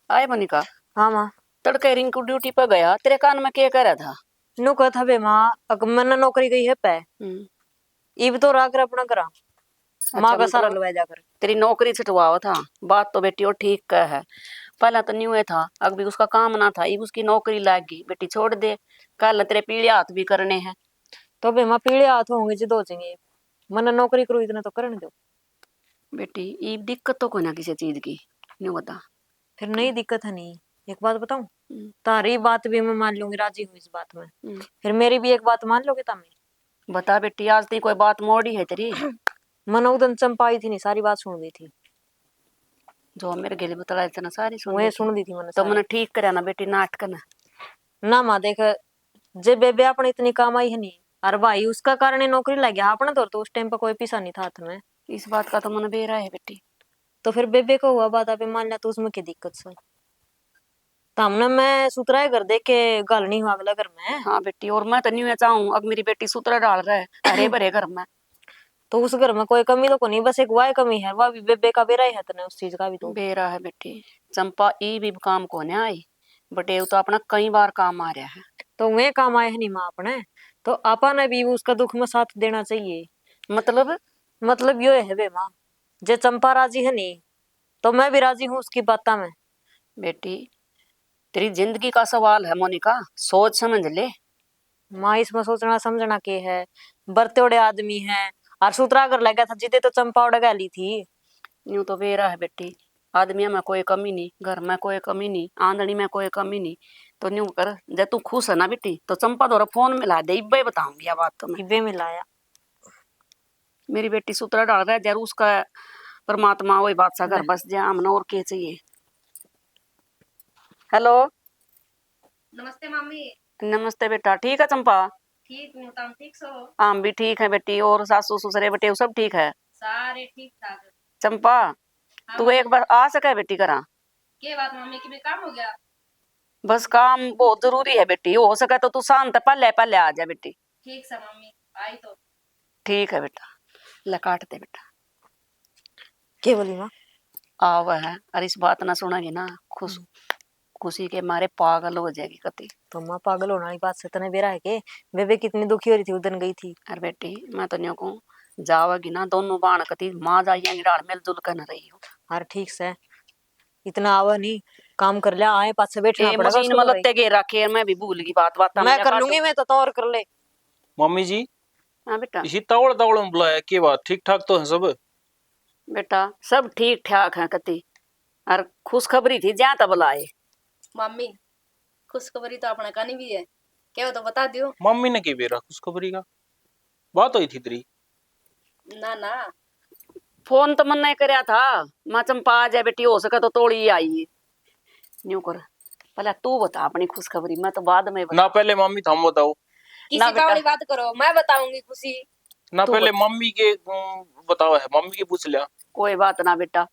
आए मोनिका, हाँ माँ। तड़के रिंकू ड्यूटी पर गया, तेरे कान में क्या कह रहा था? नु कहा था बे माँ, अगर मैंने नौकरी गई है पे इब तो राख अपना करा माँ का सारा लवाया जाकर। तेरी नौकरी छुटवाओ था, बात तो बेटी और ठीक का है। पहला तो न्यू है था, अब भी उसका काम ना था, अब उसकी नौकरी लग गई, बेटी छोड़ दे। कल तेरे पीले हाथ भी करने हैं। तो बे माँ पीले हाथ होंगे जो दोचेंगे, मैंने नौकरी करूँ इतना तो करने दो। बेटी ये दिक्कत तो कोई ना किसी चीज की, न्यू बता। फिर नहीं दिक्कत है नहीं। एक बात बताऊं, तारी बात भी मैं मान लूंगी, राजी हूँ इस बात में। फिर मेरी भी एक बात मान लोगे तमें? बता बेटी, आज तक कोई बात मोड़ी है तेरी? मन उदन चंपाई थी नहीं, सारी बात सुन दी थी। जो मेरे गेले बतलाए थे ना सारी सुन दी थी मैंने तो मैंने ठीक करा ना बेटी, नाटक ना। ना माँ देख, जे बेबे अपने इतनी काम आई है नहीं, और भाई उसका कारण ही नौकरी लग गया अपने तो उस टाइम पर कोई पैसा नहीं था हाथ में। इस बात का तो मन बेरा है बेटी। तो फिर बेबे को हुआ बात अभी मान लिया तो उसमें क्या दिक्कत से? तो हमने मैं सुतराय कर दे के गल नहीं हुआ अगला घर में। हाँ बेटी, और मैं तो नहीं चाहूँ अब मेरी बेटी सूत्र डाल रहा है हरे भरे घर में। तो उस घर में कोई कमी तो को नहीं, बस एक वाह कमी है, वह भी बेबे का बेरा ही है तने उस चीज का भी। तो बेरा है बेटी, चंपा ई भी काम को नहीं आई, बटे तो अपना कई बार काम आ रहा है। तो वे काम आए है नहीं माँ अपने, तो आपा ने भी उसका दुख में साथ देना चाहिए। मतलब यो है बे माँ, जे चंपा राजी है नहीं तो मैं भी राजी हूँ उसकी बातों में। बेटी तेरी जिंदगी का सवाल है मोनिका, सोच समझ ले। माँ इसमें सोचना समझना के है, बरते उड़े आदमी है, और सूत्रा कर लगा था जिदे तो चंपा उड़ गली थी। यूं तो बेरा है बेटी, आदमियों में कोई कमी नहीं, घर में कोई कमी नहीं, आंधड़ी में कोई कमी नहीं। तो न्यू कर, जब तू खुश है ना बेटी तो चंपा द्वारा फोन मिला दे, इब्बे बताऊंगी ये बात तो मैं। इब्बे मिलाया मेरी बेटी सूत्रा डाल रहा है, जरूर उसका परमात्मा वही बादशाह घर बस जा, हमने और क्या चाहिए। हेलो नमस्ते मम्मी। नमस्ते बेटा, ठीक है चंपा? ठीक हूँ, तुम ठीक सो? हम भी ठीक है बेटी, और सासू ससुरे बेटे वो सब ठीक है? सारे ठीक ठाक। चंपा तू एक बार आ सके बेटी करा? के बात मम्मी की भी काम हो गया? बस काम बहुत जरूरी है बेटी, हो सके तो तू शांत पहले पहले आ जा बेटी। ठीक सा मम्मी, आई तो। ठीक है बेटा, ले काट दे बेटा। क्या बोली माँ? आव है, अरे इस बात ना सुनेगी ना खुशी के मारे पागल हो जाएगी कति। तो माँ पागल होने वाली बात से तने बेरा है के बेबे कितनी दुखी हो रही थी उदन गई थी। अरे बेटी मैं तो नहीं कहूँ, जावेगी ना दोनों बाण कति माँ जाइए डाल मिलजुल कर न रही हो। अरे ठीक से इतना आवा नहीं, काम कर लिया आए पास से बैठना पड़ेगा मशीन उसको में तो भाई। लत्ते घेर रखे, मैं भी भूल गई बात मैं कर लूंगी, मैं तो और कर ले। मम्मी जी हाँ बेटा। इसी तावड़ तावड़ में बुलाया, के बात ठीक ठाक तो है सब? बेटा सब ठीक ठाक है कति, और खुशखबरी थी जहाँ तब बुलाए। मम्मी खुशखबरी तो अपने कानी भी है, क्या हो तो बता दियो। मम्मी ने की बेरा खुशखबरी का बात हुई थी तेरी? ना ना फोन तो मन नहीं करया था, माँ चंपा आ जाए बेटी, हो सके तो तोड़ी आई। न्यू कर, पहले तू बता अपनी खुशखबरी, मैं तो बाद में ना पहले मम्मी थम बताओ। किसी ना बेटा। का वाली बात करो, मैं बताऊंगी खुशी। ना तू पहले मम्मी के बताओ है, मम्मी के पूछ लिया। कोई बात ना बेटा,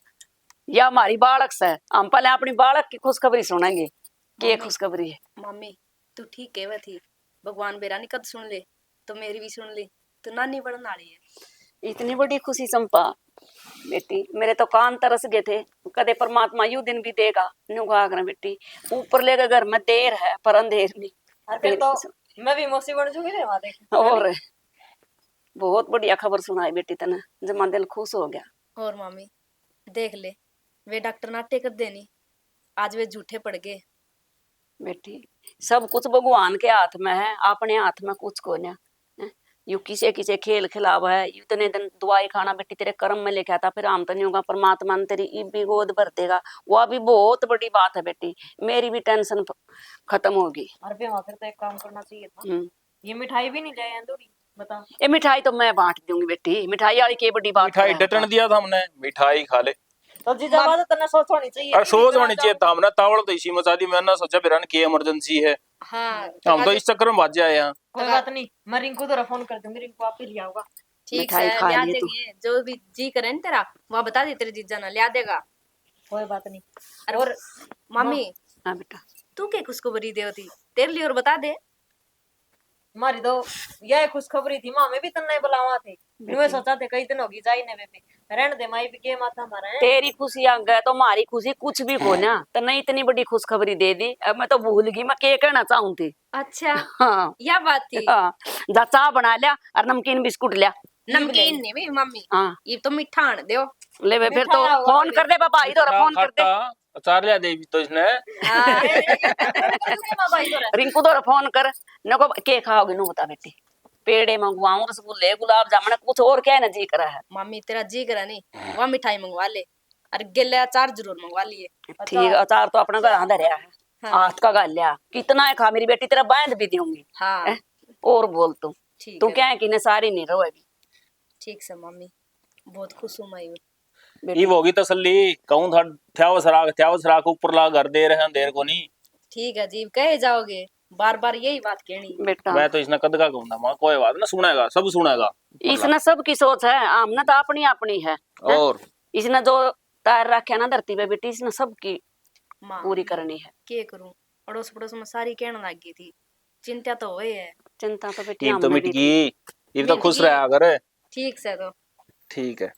या हमारी बालक से हम पहले अपनी बालक की खुशखबरी सुनेंगे कि ये मम्मी। खुशखबरी है। मम्मी तू ठीक है थी, भगवान बेरानी कद सुन ले तो मेरी भी सुन ले, तो नानी बढ़न वाली है। इतनी बड़ी खुशी चंपा बेटी, मेरे तो कान तरस गए थे, कदे परमात्मा यू दिन भी देगा न्यू गागरा बेटी, ऊपर लेकर घर में देर है पर अंधेर नहीं। फिर तो मैं भी मौसी बन चुकी रे माँ देख। और बहुत बढ़िया खबर सुनाई बेटी तने, जमा दिल खुश हो गया। और मम्मी देख ले, वे डॉक्टर नाट्य कर देनी, आज वे झूठे पड़ गए। बेटी सब कुछ भगवान के हाथ में है, अपने हाथ में कुछ को ना। यू किसे किसे खेल खिलाव है, इतने दिन दवाई खाना बेटी तेरे कर्म में लिखा था, फिर हम तो नहीं होगा, परमात्मा ने तेरी ईब भी गोद भर देगा, वो भी बहुत बड़ी बात है बेटी, मेरी भी टेंशन खत्म होगी। अरे वहाँ फिर तो एक काम करना चाहिए था, ये मिठाई भी नहीं ले आए थोड़ी बता। ये मिठाई तो मैं बांट दूंगी बेटी, मिठाई वाली की बड़ी बात मिठाई है। डटन दिया था हमने, मिठाई खा ले। तो जीजा बात तने सोच होनी चाहिए। अरे सोच होनी चाहिए था, हमने तावड़ तो इसी मचा दी, मैंने सोचा बिरन की इमरजेंसी है, हाँ हम तो इस चक्कर में भाग जाए यहाँ। कोई बात नहीं, मैं रिंकू तो फोन कर दूंगी, रिंकू आप ही लिया होगा। ठीक मिठाई है, खा लिया लिए तू। देंगे, जो भी जी करे ना तेरा वहाँ बता दे, तेरे जीजा ना लिया देगा। कोई बात नहीं। और मम्मी हाँ बेटा तू क्या खुशखबरी दे होती तेरे लिए और बता दे। हमारी तो यह खुशखबरी थी, माँ में भी तन्ने बुलावा थे। मैं सोचा थे कई दिन होगी जाई ने बेबे, रहने दे माई भी के माथा मारा है। तेरी खुशी आ गए तो हमारी खुशी कुछ भी को ना, तो नहीं इतनी बड़ी खुशखबरी दे दी। अब मैं तो भूल गई मैं क्या कहना चाहूँ थी। अच्छा हाँ यह बात थी। हाँ, जा चाह बना लिया और नमकीन बिस्कुट लिया। नमकीन नहीं भी मम्मी, हाँ ये तो मिठा आन दो। ले बे, फिर तो मिठाई होगा फोन कर दे पापा, इधर फोन कर दे। अचार लिया देवी तो इसने। हाँ, रिंकू तो फोन कर, नको के खाओगे नु बता बेटी। पेड़े मंगवाऊं, रसगुल्ले, गुलाब जामुन, कुछ और क्या है ना जी करा है। मम्मी तेरा जी करा नहीं, वह मिठाई मंगवा ले, और गिल्ले अचार जरूर मंगवा लिए। ठीक, अचार तो अपना घर आंधा रहा है। हाँ। हाथ का गाल लिया कितना है खा मेरी बेटी, तेरा बांध भी दूंगी। हाँ और बोल ठीक तू है। क्या है कि ने सारी नहीं रोएगी ठीक से मम्मी, बहुत खुश हूँ मैं। बेटी। ये होगी तसल्ली, कहूं था थ्यावस राख ऊपर ला घर दे रहे हैं देर को नहीं। ठीक है जी, कहे जाओगे बार बार यही बात कहनी। बेटा मैं तो इसने कद का कहूंगा मां, कोई बात ना, सुनेगा सब सुनेगा। इसने सबकी सोच है, आमने तो अपनी अपनी है। और इसने जो तार रखे ना धरती पे बेटी, इसने सबकी माँ पूरी करनी है। के करूं, अड़ोस पड़ोस में सारी कहने लग गई थी, चिंता तो हुई है। चिंता तो बेटी ये तो हमने मिट भी थी। गई, ये तो मिट खुश गई। रहा अगर। ठीक से तो ठीक है।